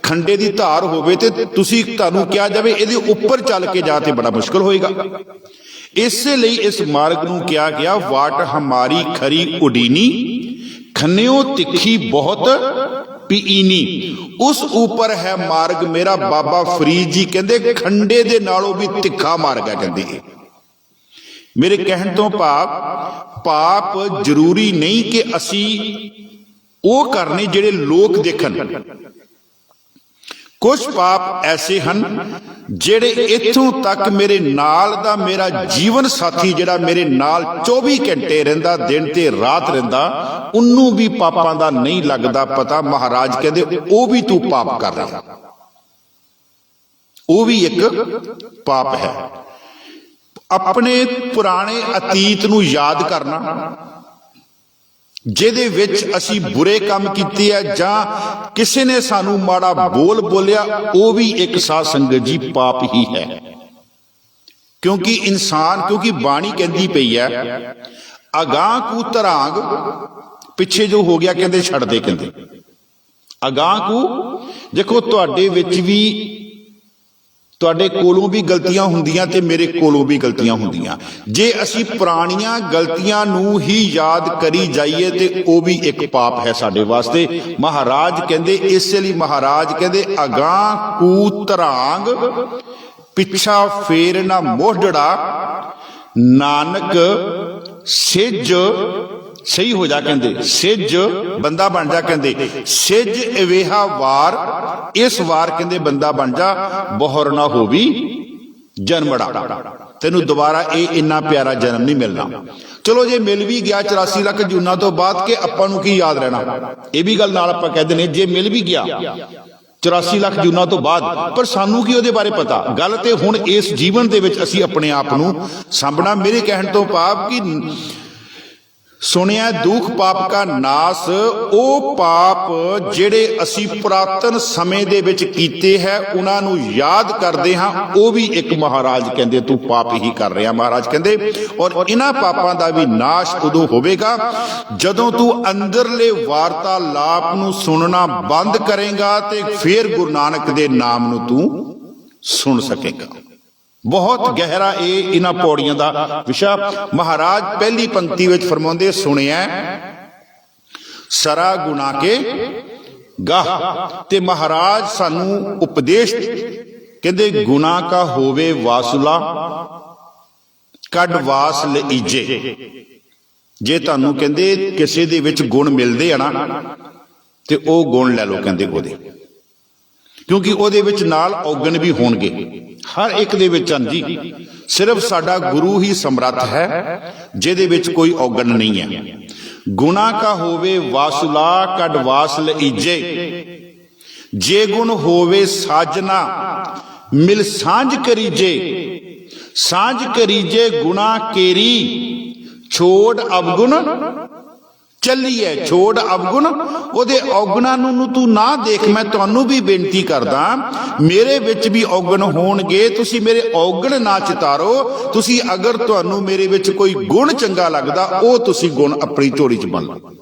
खंडे दी धार होवे ते तुसी तुहानूं किहा जावे इहदे उपर चल के जा, ते बड़ा मुश्किल होएगा। इसलिए इस मार्ग नूं किया गया वाट हमारी खरी उडीनी, खन्यो तिखी बहुत पीनी। उस ऊपर है मार्ग मेरा। बाबा फरीद जी कहते खंडे दे नालों भी तिखा मार्ग है। कहते मेरे कहण तो पाप जरूरी नहीं कि असी वो करने जिहड़े लोग देखण। कुछ पाप ऐसे हैं जिहड़े इत्थों तक मेरे नाल दा मेरा जीवन साथी जिहड़ा मेरे नाल 24 घंटे रहिंदा, दिन ते रात रहिंदा, उन्नू भी पापां दा नहीं लगदा पता। महाराज कहंदे वो भी तू पाप कर रहा, वो भी एक पाप है। अपने पुराने अतीत नू याद करना, ਜਿਹਦੇ ਵਿੱਚ ਅਸੀਂ बुरे काम ਕੀਤੇ ਆ ਜਾਂ ਕਿਸੇ ਨੇ ਸਾਨੂੰ ਮਾੜਾ बोल बोलिया, वो भी एक साध संगत जी पाप ही है। क्योंकि इंसान, क्योंकि बाणी कहती पई है अगाह कू धरांग, पिछे जो हो गया कहते छड़ दे, कहते अगाह कू। देखो तुहाडे विच भी ਤੁਹਾਡੇ ਕੋਲੋਂ ਵੀ ਗਲਤੀਆਂ ਹੁੰਦੀਆਂ ਤੇ ਮੇਰੇ ਕੋਲੋਂ ਵੀ ਗਲਤੀਆਂ ਹੁੰਦੀਆਂ। ਜੇ ਅਸੀਂ ਪੁਰਾਣੀਆਂ ਗਲਤੀਆਂ ਨੂੰ ਹੀ ਯਾਦ ਕਰੀ ਜਾਈਏ ਤੇ ਉਹ ਵੀ ਇੱਕ ਪਾਪ ਹੈ ਸਾਡੇ ਵਾਸਤੇ। ਮਹਾਰਾਜ ਕਹਿੰਦੇ, ਇਸੇ ਲਈ ਮਹਾਰਾਜ ਕਹਿੰਦੇ, ਅਗਾਂਹ ਕੂ ਧਰਾਂਗ ਪਿੱਛਾ ਫੇਰ ਨਾ ਮੋਢੜਾ, ਨਾਨਕ ਸਿੱਜ ਸਹੀ ਹੋ ਜਾ ਕਹਿੰਦੇ, ਸਿੱਜ ਬੰਦਾ ਬਣ ਜਾ ਕਹਿੰਦੇ, ਸਿੱਜ ਅਵੇਹਾ ਵਾਰ, ਇਸ ਵਾਰ ਕਹਿੰਦੇ ਬੰਦਾ ਬਣ ਜਾ, ਬਹੁਰ ਨਾ ਹੋਵੀ ਜਨਮੜਾ, ਤੈਨੂੰ ਦੁਬਾਰਾ ਇਹ ਇੰਨਾ ਪਿਆਰਾ ਜਨਮ ਨਹੀਂ ਮਿਲਣਾ। ਚਲੋ ਜੇ ਮਿਲ ਵੀ ਗਿਆ 84 ਲੱਖ ਜੂਨਾਂ ਤੋਂ ਬਾਅਦ, ਕਿ ਆਪਾਂ ਨੂੰ ਕੀ ਯਾਦ ਰਹਿਣਾ, ਇਹ ਵੀ ਗੱਲ ਨਾਲ ਆਪਾਂ ਕਹਿੰਦੇ ਨੇ, ਜੇ ਮਿਲ ਵੀ ਗਿਆ 84 ਲੱਖ ਜੂਨਾਂ ਤੋਂ ਬਾਅਦ, ਪਰ ਸਾਨੂੰ ਕੀ ਉਹਦੇ ਬਾਰੇ ਪਤਾ। ਗੱਲ ਤੇ ਹੁਣ ਇਸ ਜੀਵਨ ਦੇ ਵਿੱਚ ਅਸੀਂ ਆਪਣੇ ਆਪ ਨੂੰ ਸਾਂਭਣਾ। ਮੇਰੇ ਕਹਿਣ ਤੋਂ ਭਾਵ ਕਿ ਸੁਣਿਆ ਦੁੱਖ ਪਾਪ ਕਾ ਨਾਸ, ਉਹ ਪਾਪ ਜਿਹੜੇ ਅਸੀਂ ਪੁਰਾਤਨ ਸਮੇਂ ਦੇ ਵਿੱਚ ਕੀਤੇ ਹੈ ਉਹਨਾਂ ਨੂੰ ਯਾਦ ਕਰਦੇ ਹਾਂ, ਉਹ ਵੀ ਇੱਕ ਮਹਾਰਾਜ ਕਹਿੰਦੇ ਤੂੰ ਪਾਪ ਹੀ ਕਰ ਰਿਹਾ। ਮਹਾਰਾਜ ਕਹਿੰਦੇ ਔਰ ਇਹਨਾਂ ਪਾਪਾਂ ਦਾ ਵੀ ਨਾਸ਼ ਉਦੋਂ ਹੋਵੇਗਾ ਜਦੋਂ ਤੂੰ ਅੰਦਰਲੇ ਵਾਰਤਾਲਾਪ ਨੂੰ ਸੁਣਨਾ ਬੰਦ ਕਰੇਗਾ ਤੇ ਫਿਰ ਗੁਰੂ ਨਾਨਕ ਦੇ ਨਾਮ ਨੂੰ ਤੂੰ ਸੁਣ ਸਕੇਗਾ। ਬਹੁਤ ਗਹਿਰਾ ਇਹ ਇਹਨਾਂ ਪੌੜੀਆਂ ਦਾ ਵਿਸ਼ਾ। ਮਹਾਰਾਜ ਪਹਿਲੀ ਪੰਕਤੀ ਵਿੱਚ ਫਰਮਾਉਂਦੇ, ਸੁਣਿਆ ਸਰਾ ਗੁਨਾ ਕੇ ਗਾਹ, ਤੇ ਮਹਾਰਾਜ ਸਾਨੂੰ ਉਪਦੇਸ਼ ਕਹਿੰਦੇ, ਗੁਨਾ ਕਾ ਹੋਵੇ ਵਾਸੁਲਾ ਕੱਢ ਵਾਸ ਲਈਜੇ। ਜੇ ਤੁਹਾਨੂੰ ਕਹਿੰਦੇ ਕਿਸੇ ਦੇ ਵਿੱਚ ਗੁਣ ਮਿਲਦੇ ਆ ਨਾ ਤੇ ਉਹ ਗੁਣ ਲੈ ਲਓ ਕਹਿੰਦੇ ਉਹਦੇ, ਕਿਉਂਕਿ ਉਹਦੇ ਵਿੱਚ ਨਾਲ ਔਗਣ ਵੀ ਹੋਣਗੇ। ਹਰ ਇੱਕ ਦੇ ਵਿੱਚ ਹਨ ਜੀ, ਸਿਰਫ ਸਾਡਾ ਗੁਰੂ ਹੀ ਸਮਰੱਥ ਹੈ ਜਿਹਦੇ ਵਿੱਚ ਕੋਈ ਔਗਣ ਨਹੀਂ ਹੈ। ਗੁਨਾ ਕਾ ਹੋਵੇ ਵਾਸੁਲਾ ਕੱਢ ਵਾਸ ਲਈਜੇ, ਜੇ ਗੁਣ ਹੋਵੇ ਸਾਜਨਾ ਮਿਲ ਸਾਂਝ ਕਰੀਜੇ, ਸਾਂਝ ਕਰੀਜੇ ਗੁਨਾ ਕੇਰੀ ਛੋੜ ਅਵਗੁਣ ਚੱਲੀਏ। ਛੋੜ ਅਵਗੁਣ, ਉਹਦੇ ਔਗਣਾਂ ਨੂੰ ਤੂੰ ਨਾ ਦੇਖ। ਮੈਂ ਤੁਹਾਨੂੰ ਵੀ ਬੇਨਤੀ ਕਰਦਾ, ਮੇਰੇ ਵਿੱਚ ਵੀ ਔਗਣ ਹੋਣਗੇ, ਤੁਸੀਂ ਮੇਰੇ ਔਗਣ ਨਾ ਚਿਤਾਰੋ। ਤੁਸੀਂ ਅਗਰ ਤੁਹਾਨੂੰ ਮੇਰੇ ਵਿੱਚ ਕੋਈ ਗੁਣ ਚੰਗਾ ਲੱਗਦਾ, ਉਹ ਤੁਸੀਂ ਗੁਣ ਆਪਣੀ ਝੋਲੀ 'ਚ ਬੰਨ ਲਓ।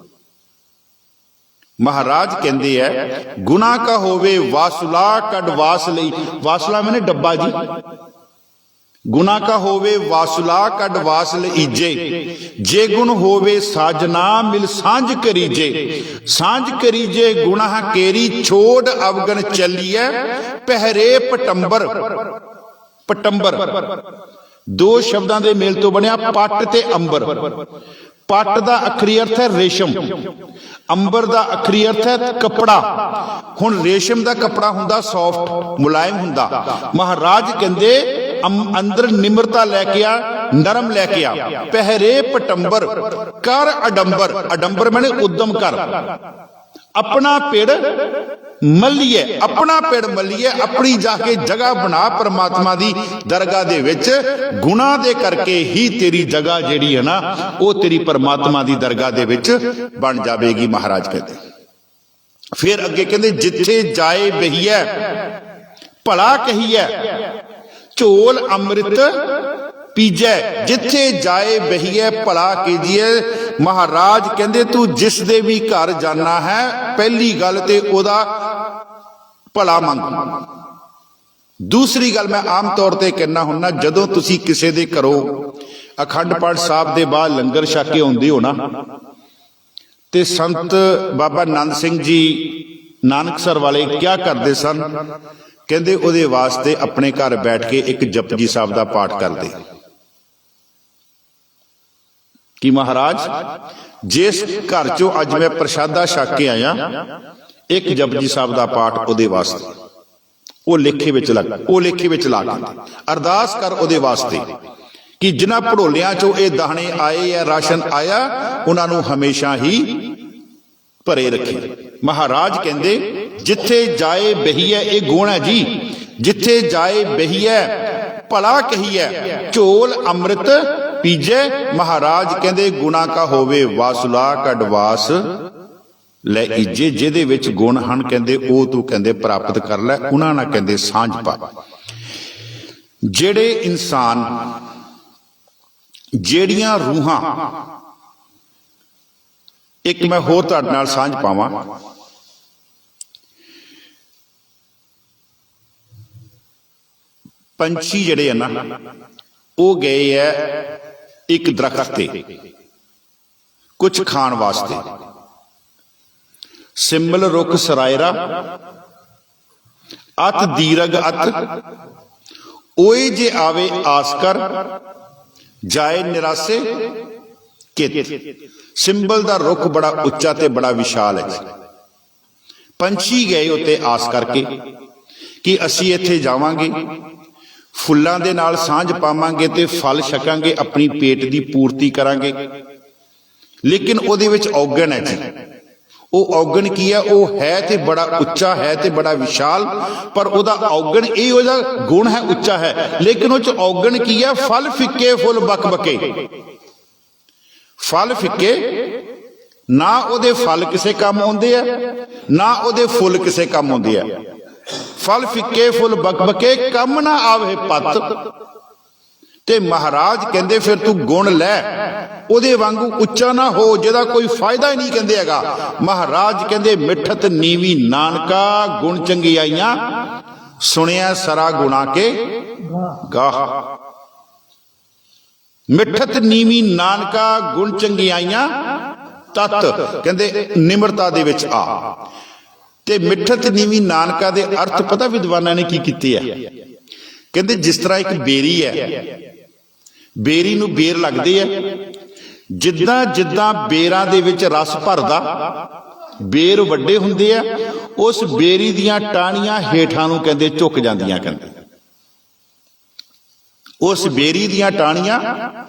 ਮਹਾਰਾਜ ਕਹਿੰਦੇ ਹੈ, ਗੁਨਾ ਕਾ ਹੋਵੇ ਵਾਸੁਲਾ ਕੱਢ ਵਾਸ ਲਈ, ਵਾਸੁਲਾ ਮੈਨੇ ਡੱਬਾ ਜੀ, ਗੁਨਾ ਕਾ ਹੋਵੇ ਵਾਸੁਲਾ ਕੱਢ ਵਾਸ ਲਈਜੇ, ਜੇ ਗੁਣ ਹੋਵੇ ਸਾਜਨਾ ਮਿਲ ਸਾਂਝ ਕਰੀਜੇ, ਸਾਂਝ ਕਰੀਜੇ ਗੁਨਾਹ ਕੇਰੀ ਛੋੜ ਅਵਗਣ ਚੱਲੀਐ, ਪਹਿਰੇ ਪਟੰਬਰ। ਪਟੰਬਰ ਦੋ ਸ਼ਬਦਾਂ ਦੇ ਮੇਲ ਤੋਂ ਬਣਿਆ, ਪੱਟ ਤੇ ਅੰਬਰ। ਪੱਟ ਦਾ ਅਖਰੀ ਅਰਥ ਹੈ ਰੇਸ਼ਮ, ਅੰਬਰ ਦਾ ਅਖਰੀ ਅਰਥ ਹੈ ਕੱਪੜਾ। ਹੁਣ ਰੇਸ਼ਮ ਦਾ ਕੱਪੜਾ ਹੁੰਦਾ ਸੌਫਟ, ਮੁਲਾਇਮ ਹੁੰਦਾ। ਮਹਾਰਾਜ ਕਹਿੰਦੇ ਅੰਦਰ ਨਿਮਰਤਾ ਲੈ ਕੇ ਆ, ਨਰਮ ਲੈ ਕੇ ਆ। ਪਹਿਰੇ ਪਟੰਬਰ ਕਰ ਅਡੰਬਰ, ਅਡੰਬਰ ਮਾਨੇ ਉਦਮ ਕਰ। ਆਪਣਾ ਪਿੜ ਮੱਲੀਏ, ਆਪਣਾ ਪਿੜ ਮੱਲੀਏ, ਆਪਣੀ ਜਾ ਕੇ ਜਗ੍ਹਾ ਬਣਾ ਪਰਮਾਤਮਾ ਦੀ ਦਰਗਾਹ ਦੇ ਵਿੱਚ। ਗੁਨਾਹ ਦੇ ਕਰਕੇ ਹੀ ਤੇਰੀ ਜਗ੍ਹਾ ਜਿਹੜੀ ਹੈ ਨਾ, ਉਹ ਤੇਰੀ ਪਰਮਾਤਮਾ ਦੀ ਦਰਗਾਹ ਦੇ ਵਿੱਚ ਬਣ ਜਾਵੇਗੀ। ਮਹਾਰਾਜ ਕਹਿੰਦੇ ਫਿਰ ਅੱਗੇ ਕਹਿੰਦੇ, ਜਿੱਥੇ ਜਾਏ ਬਹੀਐ ਭਲਾ ਕਹੀਐ, ਝੋਲ ਅੰਮ੍ਰਿਤ ਪੀਜੈ। ਜਿੱਥੇ ਜਾਏ ਬਹੀਏ ਭਲਾ ਕੀਜੀਏ। ਮਹਾਰਾਜ ਕਹਿੰਦੇ ਤੂੰ ਜਿਸ ਦੇ ਵੀ ਘਰ ਜਾਣਾ ਹੈ, ਪਹਿਲੀ ਗੱਲ ਤੇ ਉਹਦਾ ਭਲਾ ਮੰਗ। ਦੂਸਰੀ ਗੱਲ ਮੈਂ ਆਮ ਤੌਰ ਤੇ ਕਹਿਣਾ ਹੁੰਨਾ, ਜਦੋਂ ਤੁਸੀਂ ਕਿਸੇ ਦੇ ਘਰੋਂ ਅਖੰਡ ਪਾਠ ਸਾਹਿਬ ਦੇ ਬਾਅਦ ਲੰਗਰ ਛਕ ਕੇ ਆਉਂਦੇ ਹੋ ਨਾ, ਤੇ ਸੰਤ ਬਾਬਾ ਆਨੰਦ ਸਿੰਘ ਜੀ ਨਾਨਕਸਰ ਵਾਲੇ ਕਿਆ ਕਰਦੇ ਸਨ, ਕਹਿੰਦੇ ਉਹਦੇ ਵਾਸਤੇ ਆਪਣੇ ਘਰ ਬੈਠ ਕੇ ਇੱਕ ਜਪਜੀ ਸਾਹਿਬ ਦਾ ਪਾਠ ਕਰਦੇ ਕਿ ਮਹਾਰਾਜ ਜਿਸ ਘਰ ਚੋਂ ਅੱਜ ਮੈਂ ਪ੍ਰਸ਼ਾਦਾ ਛਕ ਕੇ ਆਇਆ, ਇੱਕ ਜਪਜੀ ਸਾਹਿਬ ਦਾ ਪਾਠ ਉਹਦੇ ਵਾਸਤੇ। ਉਹ ਲੇਖੇ ਵਿੱਚ ਲਾ ਕੇ ਅਰਦਾਸ ਕਰ ਉਹਦੇ ਵਾਸਤੇ ਕਿ ਜਿਨ੍ਹਾਂ ਭੜੋਲਿਆਂ ਚੋਂ ਇਹ ਦਾਣੇ ਆਏ ਆ, ਰਾਸ਼ਨ ਆਇਆ, ਉਹਨਾਂ ਨੂੰ ਹਮੇਸ਼ਾ ਹੀ ਭਰੇ ਰੱਖੇ। ਮਹਾਰਾਜ ਕਹਿੰਦੇ ਜਿੱਥੇ ਜਾਏ ਬਹੀਐ, ਇਹ ਗੁਣ ਹੈ ਜੀ, ਜਿੱਥੇ ਜਾਏ ਬਹੀਐ ਭਲਾ ਕਹੀਐ, ਝੋਲ ਅੰਮ੍ਰਿਤ ਪੀਜੈ। ਮਹਾਰਾਜ ਕਹਿੰਦੇ ਗੁਨਾ ਕਾ ਹੋਵੇ ਵਾਸੁਲਾ ਕੱਢ ਵਾਸ ਲੈ ਈਜੇ, ਜਿਹਦੇ ਵਿੱਚ ਗੁਣ ਹਨ ਕਹਿੰਦੇ ਉਹ ਤੂੰ ਕਹਿੰਦੇ ਪ੍ਰਾਪਤ ਕਰ ਲੈ, ਉਹਨਾਂ ਨਾਲ ਕਹਿੰਦੇ ਸਾਂਝ ਪਾ। ਜਿਹੜੇ ਇਨਸਾਨ, ਜਿਹੜੀਆਂ ਰੂਹਾਂ, ਇੱਕ ਮੈਂ ਹੋਰ ਤੁਹਾਡੇ ਨਾਲ ਸਾਂਝ ਪਾਵਾਂ, ਪੰਛੀ ਜਿਹੜੇ ਆ ਨਾ ਉਹ ਗਏ ਹੈ ਇੱਕ ਦਰਖਤ ਤੇ ਕੁਝ ਖਾਣ ਵਾਸਤੇ। ਸਿੰਬਲ ਰੁੱਖ ਸਰਾਇਰਾ ਅਤ ਦੀਰਘ ਅਤ ਓਏ ਜੇ ਆਵੇ ਆਸ ਕਰ ਜਾਏ ਨਿਰਾਸੇ ਕਿਤ। ਸਿੰਬਲ ਦਾ ਰੁੱਖ ਬੜਾ ਉੱਚਾ ਤੇ ਬੜਾ ਵਿਸ਼ਾਲ ਹੈ। ਪੰਛੀ ਗਏ ਉੱਤੇ ਆਸ ਕਰਕੇ ਕਿ ਅਸੀਂ ਇੱਥੇ ਜਾਵਾਂਗੇ, ਫੁੱਲਾਂ ਦੇ ਨਾਲ ਸਾਂਝ ਪਾਵਾਂਗੇ ਤੇ ਫਲ ਛਕਾਂਗੇ, ਆਪਣੀ ਪੇਟ ਦੀ ਪੂਰਤੀ ਕਰਾਂਗੇ। ਲੇਕਿਨ ਉਹਦੇ ਵਿੱਚ ਔਗਣ ਹੈ ਜੀ। ਉਹ ਔਗਣ ਕੀ ਹੈ? ਉਹ ਹੈ ਤੇ ਬੜਾ ਉੱਚਾ ਹੈ ਤੇ ਬੜਾ ਵਿਸ਼ਾਲ, ਪਰ ਉਹਦਾ ਔਗਣ ਇਹ ਉਹਦਾ ਗੁਣ ਹੈ ਉੱਚਾ ਹੈ, ਲੇਕਿਨ ਉਹ ਚ ਔਗਣ ਕੀ ਹੈ? ਫਲ ਫਿੱਕੇ ਫੁੱਲ ਬਕਬਕੇ। ਫਲ ਫਿੱਕੇ, ਨਾ ਉਹਦੇ ਫਲ ਕਿਸੇ ਕੰਮ ਆਉਂਦੇ ਆ, ਨਾ ਉਹਦੇ ਫੁੱਲ ਕਿਸੇ ਕੰਮ ਆਉਂਦੇ ਆ। ਫਲ ਫਿੱਕੇ ਫੁੱਲ ਬਕਬਕੇ, ਕੰਮ ਨਾ ਆਵੇ ਪੱਤ। ਤੇ ਮਹਾਰਾਜ ਕਹਿੰਦੇ ਫਿਰ ਤੂੰ ਗੁਣ ਲੈ, ਉਹਦੇ ਵਾਂਗੂ ਉੱਚਾ ਨਾ ਹੋ ਜਿਹਦਾ ਕੋਈ ਫਾਇਦਾ ਹੀ ਨਹੀਂ ਕਹਿੰਦੇ ਹੈਗਾ। ਮਹਾਰਾਜ ਕਹਿੰਦੇ ਮਿੱਠਤ ਨੀਵੀਂ ਨਾਨਕਾ ਗੁਣ ਚੰਗਿਆਈਆਂ ਸੁਣਿਆ ਸਰਾ ਗੁਣਾ ਕੇ ਗਾਹ। ਮਿੱਠਤ ਨੀਵੀਂ ਨਾਨਕਾ ਗੁਣ ਚੰਗਿਆਈਆਂ ਤਤ, ਕਹਿੰਦੇ ਨਿਮਰਤਾ ਦੇ ਵਿੱਚ ਆ। ਤੇ ਮਿੱਠਤ ਨੀਵੀਂ ਨਾਨਕਾ ਦੇ ਅਰਥ ਪਤਾ ਵਿਦਵਾਨਾਂ ਨੇ ਕੀ ਕੀਤੇ ਆ? ਕਹਿੰਦੇ ਜਿਸ ਤਰ੍ਹਾਂ ਇੱਕ ਬੇਰੀ ਹੈ, ਬੇਰੀ ਨੂੰ ਬੇਰ ਲੱਗਦੇ ਆ, ਜਿੱਦਾਂ ਜਿੱਦਾਂ ਬੇਰਾਂ ਦੇ ਵਿੱਚ ਰਸ ਭਰਦਾ ਬੇਰ ਵੱਡੇ ਹੁੰਦੇ ਆ, ਉਸ ਬੇਰੀ ਦੀਆਂ ਟਾਹਣੀਆਂ ਹੇਠਾਂ ਨੂੰ ਕਹਿੰਦੇ ਝੁਕ ਜਾਂਦੀਆਂ। ਕਹਿੰਦੇ ਉਸ ਬੇਰੀ ਦੀਆਂ ਟਾਹਣੀਆਂ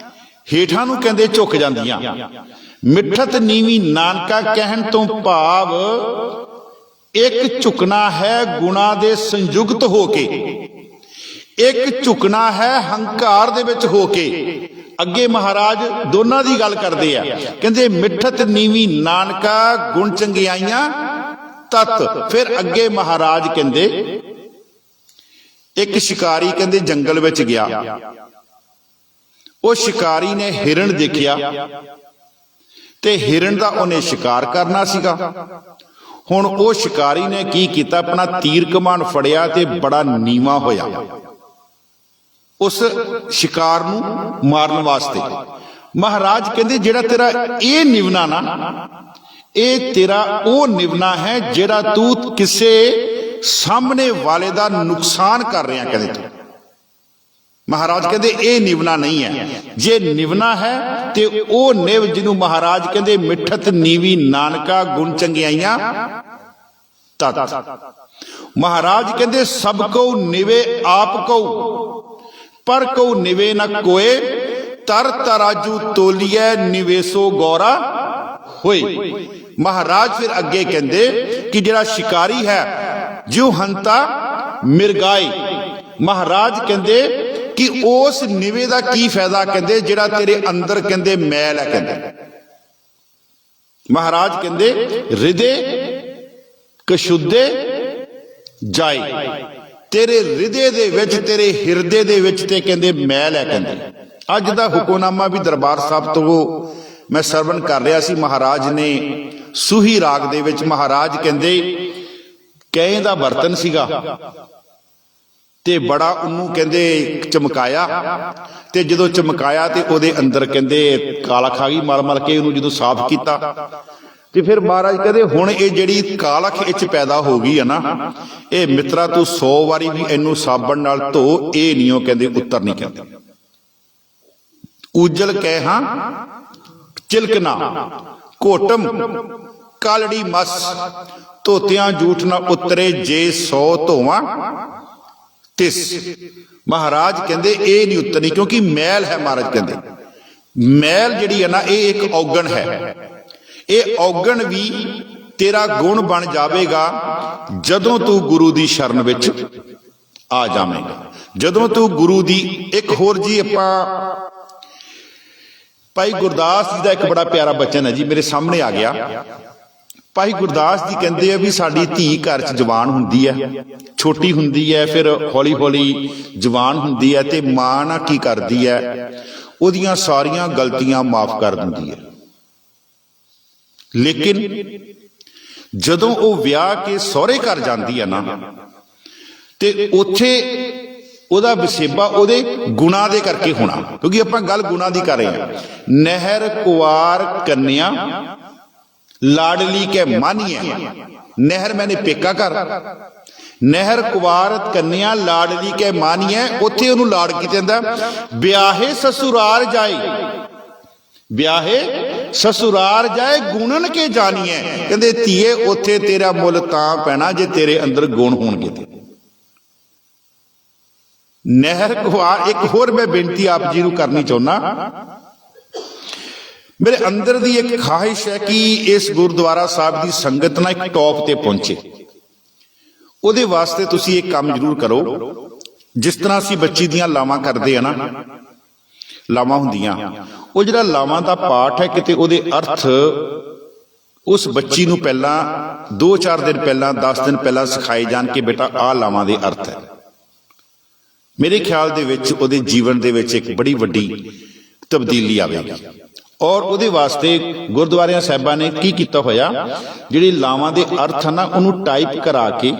ਹੇਠਾਂ ਨੂੰ ਕਹਿੰਦੇ ਝੁਕ ਜਾਂਦੀਆਂ। ਮਿੱਠਤ ਨੀਵੀਂ ਨਾਨਕਾ ਕਹਿਣ ਤੋਂ ਭਾਵ ਇੱਕ ਝੁਕਣਾ ਹੈ ਗੁਣਾ ਦੇ ਸੰਯੁਕਤ ਹੋ ਕੇ, ਇੱਕ ਝੁਕਣਾ ਹੈ ਹੰਕਾਰ ਦੇ ਵਿੱਚ ਹੋ ਕੇ। ਅੱਗੇ ਮਹਾਰਾਜ ਦੋਨਾਂ ਦੀ ਗੱਲ ਕਰਦੇ ਆ, ਕਹਿੰਦੇ ਮਿੱਠਤ ਨੀਵੀਂ ਨਾਨਕਾ ਗੁਣ ਚੰਗਿਆਈਆਂ ਤਤ। ਫਿਰ ਅੱਗੇ ਮਹਾਰਾਜ ਕਹਿੰਦੇ ਇੱਕ ਸ਼ਿਕਾਰੀ ਕਹਿੰਦੇ ਜੰਗਲ ਵਿੱਚ ਗਿਆ, ਉਹ ਸ਼ਿਕਾਰੀ ਨੇ ਹਿਰਨ ਦੇਖਿਆ ਤੇ ਹਿਰਨ ਦਾ ਉਹਨੇ ਸ਼ਿਕਾਰ ਕਰਨਾ ਸੀਗਾ। ਹੁਣ ਉਹ ਸ਼ਿਕਾਰੀ ਨੇ ਕੀ ਕੀਤਾ? ਆਪਣਾ ਤੀਰ ਕਮਾਨ ਫੜਿਆ ਤੇ ਬੜਾ ਨੀਵਾਂ ਹੋਇਆ ਉਸ ਸ਼ਿਕਾਰ ਨੂੰ ਮਾਰਨ ਵਾਸਤੇ। ਮਹਾਰਾਜ ਕਹਿੰਦੇ ਜਿਹੜਾ ਤੇਰਾ ਇਹ ਨਿਵਣਾ ਨਾ, ਇਹ ਤੇਰਾ ਉਹ ਨਿਵਣਾ ਹੈ ਜਿਹੜਾ ਤੂੰ ਕਿਸੇ ਸਾਹਮਣੇ ਵਾਲੇ ਦਾ ਨੁਕਸਾਨ ਕਰ ਰਿਹਾ। ਕਹਿੰਦੇ ਤੂੰ, ਮਹਾਰਾਜ ਕਹਿੰਦੇ ਇਹ ਨਿਵਣਾ ਨਹੀਂ ਹੈ। ਜੇ ਨਿਵਣਾ ਹੈ ਤੇ ਉਹ ਨਿਵ ਜਿਹਨੂੰ ਮਹਾਰਾਜ ਕਹਿੰਦੇ ਮਿੱਠਤ ਨੀਵੀਂ ਨਾਨਕਾ ਗੁਣ ਚੰਗਿਆਈਆਂ ਤਤ। ਮਹਾਰਾਜ ਕਹਿੰਦੇ ਸਭ ਕੋ ਨਿਵੇ ਆਪ ਕੋ ਪਰ ਕੋ ਨਿਵੇ ਨਾ ਕੋਏ, ਤਰ ਤਰਾਜੂ ਤੋਲੀਐ ਨਿਵੇਸੋ ਗੌਰਾ ਹੋਏ। ਮਹਾਰਾਜ ਫਿਰ ਅੱਗੇ ਕਹਿੰਦੇ ਕਿ ਜਿਹੜਾ ਸ਼ਿਕਾਰੀ ਹੈ ਜਿਉ ਹੰਤਾ ਮਿਰਗਾਏ। ਮਹਾਰਾਜ ਕਹਿੰਦੇ ਕਿ ਉਸ ਨਿਵੇ ਦਾ ਕੀ ਫਾਇਦਾ? ਕਹਿੰਦੇ ਜਿਹੜਾ ਤੇਰੇ ਅੰਦਰ ਕਹਿੰਦੇ ਮੈਲ ਹੈ। ਕਹਿੰਦੇ ਮਹਾਰਾਜ ਕਹਿੰਦੇ ਹਿਰਦੇ ਕਸ਼ੁੱਧੇ ਜਾਏ, ਤੇਰੇ ਹਿਰਦੇ ਦੇ ਵਿੱਚ, ਤੇਰੇ ਹਿਰਦੇ ਦੇ ਵਿੱਚ ਤੇ ਕਹਿੰਦੇ ਮੈਲ ਹੈ। ਕਹਿੰਦੇ ਅੱਜ ਦਾ ਹੁਕਮਨਾਮਾ ਵੀ ਦਰਬਾਰ ਸਾਹਿਬ ਤੋਂ ਮੈਂ ਸਰਵਣ ਕਰ ਰਿਹਾ ਸੀ। ਮਹਾਰਾਜ ਨੇ ਸੂਹੀ ਰਾਗ ਦੇ ਵਿੱਚ ਮਹਾਰਾਜ ਕਹਿੰਦੇ ਕਹੇ ਦਾ ਬਰਤਨ ਸੀਗਾ ਤੇ ਬੜਾ ਉਹਨੂੰ ਕਹਿੰਦੇ ਚਮਕਾਇਆ, ਤੇ ਜਦੋਂ ਚਮਕਾਇਆ ਤੇ ਉਹਦੇ ਅੰਦਰ ਕਹਿੰਦੇ ਕਾਲਖ ਆ ਗਈ। ਮਲ ਮਲ ਕੇ ਉਹਨੂੰ ਜਦੋਂ ਸਾਫ਼ ਕੀਤਾ ਤੇ ਫਿਰ ਮਹਾਰਾਜ ਕਹਿੰਦੇ ਹੁਣ ਇਹ ਜਿਹੜੀ ਕਾਲਖ ਇਹ 'ਚ ਪੈਦਾ ਹੋ ਗਈ ਹੈ ਨਾ, ਇਹ ਮਿੱਤਰਾ ਤੂੰ 100 ਵਾਰੀ ਵੀ ਇਹਨੂੰ ਸਾਬਣ ਨਾਲ ਧੋ, ਇਹ ਨਹੀਂ ਉਹ ਕਹਿੰਦੇ ਉੱਤਰ ਨਹੀਂ। ਕਹਿੰਦੇ ਉਜਲ ਕਹਿ ਹਾਂ ਚਿਲਕਣਾ ਘੋਟਮ ਕਾਲੜੀ ਮਸ, ਧੋਤਿਆਂ ਜੂਠ ਨਾ ਉਤਰੇ ਜੇ 100 ਧੋਵਾਂ ਤਿਸ। ਮਹਾਰਾਜ ਕਹਿੰਦੇ ਇਹ ਨਹੀਂ ਉਤਰਨੀ, ਕਿਉਂਕਿ ਮੈਲ ਹੈ। ਮਹਾਰਾਜ ਕਹਿੰਦੇ ਮੈਲ ਜਿਹੜੀ ਹੈ ਨਾ ਇਹ ਇੱਕ ਔਗਣ ਹੈ। ਇਹ ਔਗਣ ਵੀ ਤੇਰਾ ਗੁਣ ਬਣ ਜਾਵੇਗਾ ਜਦੋਂ ਤੂੰ ਗੁਰੂ ਦੀ ਸ਼ਰਨ ਵਿੱਚ ਆ ਜਾਵੇਂਗਾ, ਜਦੋਂ ਤੂੰ ਗੁਰੂ ਦੀ। ਇੱਕ ਹੋਰ ਜੀ ਆਪਾਂ ਭਾਈ ਗੁਰਦਾਸ ਜੀ ਦਾ ਇੱਕ ਬੜਾ ਪਿਆਰਾ ਬਚਨ ਹੈ ਜੀ, ਮੇਰੇ ਸਾਹਮਣੇ ਆ ਗਿਆ। ਭਾਈ ਗੁਰਦਾਸ ਜੀ ਕਹਿੰਦੇ ਆ ਵੀ ਸਾਡੀ ਧੀ ਘਰ 'ਚ ਜਵਾਨ ਹੁੰਦੀ ਹੈ, ਛੋਟੀ ਹੁੰਦੀ ਹੈ, ਫਿਰ ਹੌਲੀ ਹੌਲੀ ਜਵਾਨ ਹੁੰਦੀ ਹੈ ਤੇ ਮਾਂ ਨਾ ਕੀ ਕਰਦੀ ਹੈ, ਉਹਦੀਆਂ ਸਾਰੀਆਂ ਗਲਤੀਆਂ ਮਾਫ ਕਰ ਦਿੰਦੀ ਹੈ। ਲੇਕਿਨ ਜਦੋਂ ਉਹ ਵਿਆਹ ਕੇ ਸਹੁਰੇ ਘਰ ਜਾਂਦੀ ਹੈ ਨਾ, ਤੇ ਉੱਥੇ ਉਹਦਾ ਵਸੇਬਾ ਉਹਦੇ ਗੁਣਾ ਦੇ ਕਰਕੇ ਹੋਣਾ, ਕਿਉਂਕਿ ਆਪਾਂ ਗੱਲ ਗੁਣਾ ਦੀ ਕਰ ਰਹੇ ਹਾਂ। ਨਹਿਰ ਕੁਵਾਰ ਕੰਨਿਆ ਲਾਡਲੀ ਕੇ ਮਾਨੀਏ, ਨਹਿਰ ਮੈਨੇ ਪੇਕਾ ਕਰ, ਨਹਿਰ ਕੁਵਾਰਤ ਕੰਨਿਆ ਲਾਡਲੀ ਕੇ ਮਾਨੀਏ, ਉੱਥੇ ਉਹਨੂੰ ਲਾੜ ਕੀ ਕਹਿੰਦਾ, ਵਿਆਹੇ ਸਸੁਰਾਲ ਜਾਏ, ਵਿਆਹੇ ਸਸੁਰਾਲ ਜਾਏ ਗੁਣਨ ਕੇ ਜਾਣੀਏ, ਕਹਿੰਦੇ ਧੀਏ ਉੱਥੇ ਤੇਰਾ ਮੁੱਲ ਤਾਂ ਪੈਣਾ ਜੇ ਤੇਰੇ ਅੰਦਰ ਗੁਣ ਹੋਣਗੇ ਤੇ। ਨਹਿਰ ਕੁਵਾਰ, ਇੱਕ ਹੋਰ ਮੈਂ ਬੇਨਤੀ ਆਪ ਜੀ ਨੂੰ ਕਰਨੀ ਚਾਹੁੰਦਾ, ਮੇਰੇ ਅੰਦਰ ਦੀ ਇੱਕ ਖਾਹਿਸ਼ ਹੈ ਕਿ ਇਸ ਗੁਰਦੁਆਰਾ ਸਾਹਿਬ ਦੀ ਸੰਗਤ ਨਾ ਇੱਕ ਟੌਪ ਤੇ ਪਹੁੰਚੇ। ਉਹਦੇ ਵਾਸਤੇ ਤੁਸੀਂ ਇੱਕ ਕੰਮ ਜ਼ਰੂਰ ਕਰੋ, ਜਿਸ ਤਰ੍ਹਾਂ ਅਸੀਂ ਬੱਚੀ ਦੀਆਂ ਲਾਵਾਂ ਕਰਦੇ ਆ ਨਾ, ਲਾਵਾਂ ਹੁੰਦੀਆਂ, ਉਹ ਜਿਹੜਾ ਲਾਵਾਂ ਦਾ ਪਾਠ ਹੈ ਕਿਤੇ ਉਹਦੇ ਅਰਥ ਉਸ ਬੱਚੀ ਨੂੰ ਪਹਿਲਾਂ 2-4 ਦਿਨ ਪਹਿਲਾਂ 10 ਦਿਨ ਪਹਿਲਾਂ ਸਿਖਾਏ ਜਾਣ ਕਿ ਬੇਟਾ ਆਹ ਲਾਵਾਂ ਦੇ ਅਰਥ ਹੈ। ਮੇਰੇ ਖਿਆਲ ਦੇ ਵਿੱਚ ਉਹਦੇ ਜੀਵਨ ਦੇ ਵਿੱਚ ਇੱਕ ਬੜੀ ਵੱਡੀ ਤਬਦੀਲੀ ਆਵੇਗੀ। ਔਰ ਉਹਦੇ ਵਾਸਤੇ ਗੁਰਦੁਆਰਿਆਂ ਸਾਹਿਬਾਂ ਨੇ ਕੀ ਕੀਤਾ ਹੋਇਆ, ਜਿਹੜੀ ਲਾਵਾਂ ਦੇ ਅਰਥ ਨਾ ਉਹਨੂੰ ਟਾਈਪ ਕਰਾ ਕੇ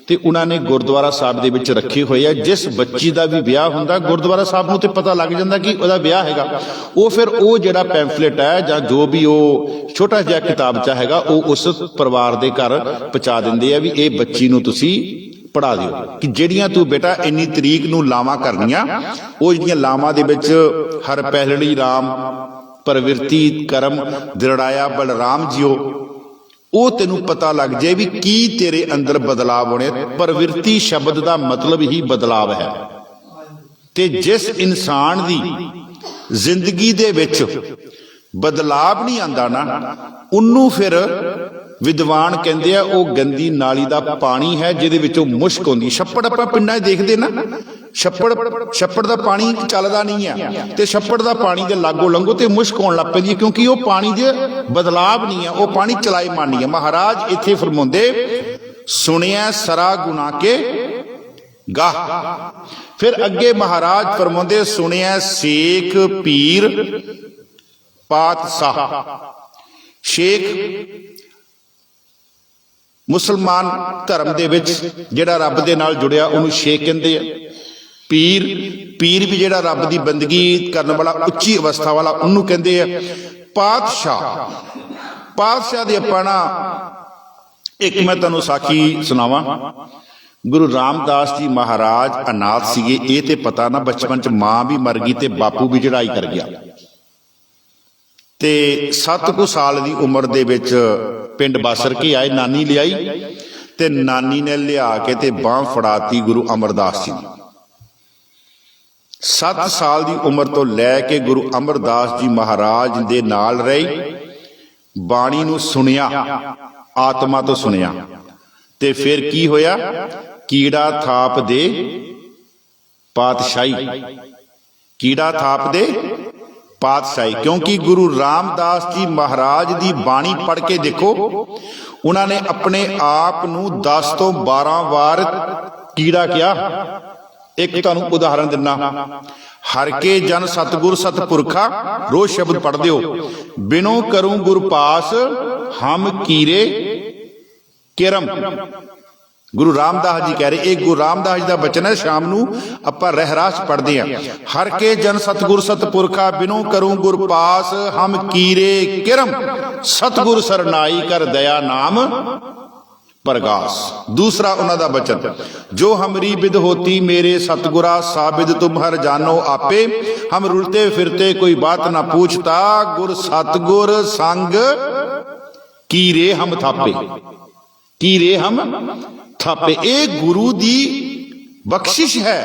ਤੇ ਉਹਨਾਂ ਨੇ ਗੁਰਦੁਆਰਾ ਸਾਹਿਬ ਦੇ ਵਿੱਚ ਰੱਖੇ ਹੋਏ ਆ। ਜਿਸ ਬੱਚੀ ਦਾ ਵੀ ਵਿਆਹ ਹੁੰਦਾ ਗੁਰਦੁਆਰਾ ਸਾਹਿਬ ਨੂੰ ਤੇ ਪਤਾ ਲੱਗ ਜਾਂਦਾ ਕਿ ਉਹਦਾ ਵਿਆਹ ਹੈਗਾ, ਉਹ ਫਿਰ ਉਹ ਜਿਹੜਾ ਪੈਂਫਲੇਟ ਹੈ ਜਾਂ ਜੋ ਵੀ ਉਹ ਛੋਟਾ ਜਿਹਾ ਕਿਤਾਬਚਾ ਹੈਗਾ ਉਹ ਉਸ ਪਰਿਵਾਰ ਦੇ ਘਰ ਪਹੁੰਚਾ ਦਿੰਦੇ ਆ ਵੀ ਇਹ ਬੱਚੀ ਨੂੰ ਤੁਸੀਂ ਪੜਾ ਦਿਓ ਕਿ ਜਿਹੜੀਆਂ ਤੂੰ ਬੇਟਾ ਇੰਨੀ ਤਰੀਕ ਨੂੰ ਲਾਵਾਂ ਕਰਨੀਆਂ, ਉਹ ਜਿਹੜੀਆਂ ਲਾਵਾਂ ਦੇ ਵਿੱਚ ਹਰ ਪਹਿਲੜੀ ਰਾਮ ਪ੍ਰਵਿਰਤੀ ਕਰਮ ਦ੍ਰਿੜਾਇਆ ਬਲਰਾਮ ਜੀਓ, ਉਹ ਤੈਨੂੰ ਪਤਾ ਲੱਗ ਜਾਏ ਵੀ ਕੀ ਤੇਰੇ ਅੰਦਰ ਬਦਲਾਵ ਹੋਣੇ। ਪ੍ਰਵਿਰਤੀ ਸ਼ਬਦ ਦਾ ਮਤਲਬ ਹੀ ਬਦਲਾਵ ਹੈ, ਤੇ ਜਿਸ ਇਨਸਾਨ ਦੀ ਜ਼ਿੰਦਗੀ ਦੇ ਵਿੱਚ ਬਦਲਾਵ ਨਹੀਂ ਆਂਦਾ ਨਾ, ਉਹਨੂੰ ਫਿਰ ਵਿਦਵਾਨ ਕਹਿੰਦੇ ਆ ਉਹ ਗੰਦੀ ਨਾਲੀ ਦਾ ਪਾਣੀ ਹੈ ਜਿਹਦੇ ਵਿੱਚੋਂ ਮੁਸ਼ਕ ਆਉਂਦੀ। ਛੱਪੜ ਆਪਾਂ ਪਿੰਡਾਂ 'ਚ ਦੇਖਦੇ ਨਾ, ਛੱਪੜ ਦਾ ਪਾਣੀ ਚੱਲਦਾ ਨਹੀਂ ਆ, ਤੇ ਛੱਪੜ ਦਾ ਪਾਣੀ ਦੇ ਲਾਗੋ ਲੰਘੋ ਤੇ ਮੁਸ਼ਕ ਆਉਣ ਲੱਗ ਪੈਂਦੀ, ਕਿਉਂਕਿ ਉਹ ਪਾਣੀ ਦੇ ਬਦਲਾਵ ਨਹੀਂ ਆ, ਉਹ ਪਾਣੀ ਚਲਾਈਮਾਨ ਨਹੀਂ ਆ। ਮਹਾਰਾਜ ਇੱਥੇ ਫਰਮਾਉਂਦੇ ਸੁਣਿਆ ਸਰਾ ਗੁਨਾ ਕੇ ਗਾਹ, ਫਿਰ ਅੱਗੇ ਮਹਾਰਾਜ ਫਰਮਾਉਂਦੇ ਸੁਣਿਆ ਸੇਖ ਪੀਰ ਪਾਤਸ਼ਾਹ। ਸ਼ੇਖ ਮੁਸਲਮਾਨ ਧਰਮ ਦੇ ਵਿੱਚ ਜਿਹੜਾ ਰੱਬ ਦੇ ਨਾਲ ਜੁੜਿਆ ਉਹਨੂੰ ਸ਼ੇਖ ਕਹਿੰਦੇ ਆ। ਪੀਰ ਵੀ ਜਿਹੜਾ ਰੱਬ ਦੀ ਬੰਦਗੀ ਕਰਨ ਵਾਲਾ ਉੱਚੀ ਅਵਸਥਾ ਵਾਲਾ ਉਹਨੂੰ ਕਹਿੰਦੇ ਆ। ਪਾਤਸ਼ਾਹ ਦੀ ਆਪਾਂ ਨਾ ਇੱਕ ਮੈਂ ਤੁਹਾਨੂੰ ਸਾਖੀ ਸੁਣਾਵਾਂ। ਗੁਰੂ ਰਾਮਦਾਸ ਜੀ ਮਹਾਰਾਜ ਅਨਾਥ ਸੀਗੇ, ਇਹ ਤੇ ਪਤਾ ਨਾ ਬਚਪਨ ਚ ਮਾਂ ਵੀ ਮਰ ਗਈ ਤੇ ਬਾਪੂ ਵੀ ਚੜਾਈ ਕਰ ਗਿਆ, ਤੇ 7 ਕੁ ਸਾਲ ਦੀ ਉਮਰ ਦੇ ਵਿੱਚ ਪਿੰਡ ਬਾਸਰ ਕੇ ਆਏ, ਨਾਨੀ ਲਿਆਈ ਤੇ ਨਾਨੀ ਨੇ ਲਿਆ ਕੇ ਤੇ ਬਾਂਹ ਫੜਾਤੀ ਗੁਰੂ ਅਮਰਦਾਸ ਜੀ। 7 ਸਾਲ ਦੀ ਉਮਰ ਤੋਂ ਲੈ ਕੇ ਗੁਰੂ ਅਮਰਦਾਸ ਜੀ ਮਹਾਰਾਜ ਦੇ ਨਾਲ ਰਹੀ, ਬਾਣੀ ਨੂੰ ਸੁਣਿਆ, ਆਤਮਾ ਤੋਂ ਸੁਣਿਆ, ਤੇ ਫਿਰ ਕੀ ਹੋਇਆ, ਕੀੜਾ ਥਾਪ ਦੇ ਪਾਤਸ਼ਾਹੀ, ਕੀੜਾ ਥਾਪ ਦੇ ਪਾਤਸ਼ਾਹੀ। ਕਿਉਂਕਿ ਗੁਰੂ ਰਾਮਦਾਸ ਜੀ ਮਹਾਰਾਜ ਦੀ ਬਾਣੀ ਪੜ੍ਹ ਕੇ ਦੇਖੋ, ਉਹਨਾਂ ਨੇ ਆਪਣੇ ਆਪ ਨੂੰ 10 ਤੋਂ 12 ਵਾਰ ਕੀੜਾ ਕਿਹਾ। ਇੱਕ ਤੁਹਾਨੂੰ ਉਦਾਹਰਨ ਦਿੰਨਾ, ਹਰ ਕੇ ਜਨ ਸਤਿਗੁਰ ਸਤਿਪੁਰਖਾ ਰੋਜ਼ ਸ਼ਬਦ ਪੜ੍ਹਦੇ ਹੋ। ਬਿਨੋ ਕਰੂੰ ਗੁਰ ਪਾਸ ਹਮ ਕੀਰੇ ਕਿਰਮ। ਗੁਰੂ ਰਾਮਦਾਸ ਜੀ ਕਹਿ ਰਹੇ, ਇਹ ਗੁਰੂ ਰਾਮਦਾਸ ਜੀ ਦਾ ਬਚਨ ਹੈ। ਸ਼ਾਮ ਨੂੰ ਆਪਾਂ ਰਹਿਰਾਸ ਪੜ੍ਹਦੇ ਹਾਂ, ਹਰ ਕੇ ਜਨ ਸਤਿਗੁਰ ਸਤਿਪੁਰਖਾ ਬਿਨੋ ਕਰੂੰ ਗੁਰ ਪਾਸ ਹਮ ਕੀਰੇ ਕਿਰਮ, ਸਤਿਗੁਰ ਸਰਨਾਈ ਕਰ ਦਇਆ ਨਾਮ ਪ੍ਰਗਾਸ। ਦੂਸਰਾ ਉਹਨਾਂ ਦਾ ਬਚਨ, ਜੋ ਹਮਰੀ ਬਿਦ ਹੋਤੀ ਮੇਰੇ ਸਤਿਗੁਰਾ ਸਾਬਿਦ ਤੁਮ ਹਰ ਜਾਨੋ ਆਪੇ, ਹਮ ਰੁਲਤੇ ਫਿਰਤੇ ਕੋਈ ਬਾਤ ਨਾ ਪੂਛਤਾ, ਗੁਰ ਸਤਿਗੁਰ ਸੰਗ ਕੀਰੇ ਹਮ ਥਾਪੇ, ਕੀਰੇ ਹਮ ਥਾਪੇ। ਇਹ ਗੁਰੂ ਦੀ ਬਖਸ਼ਿਸ਼ ਹੈ,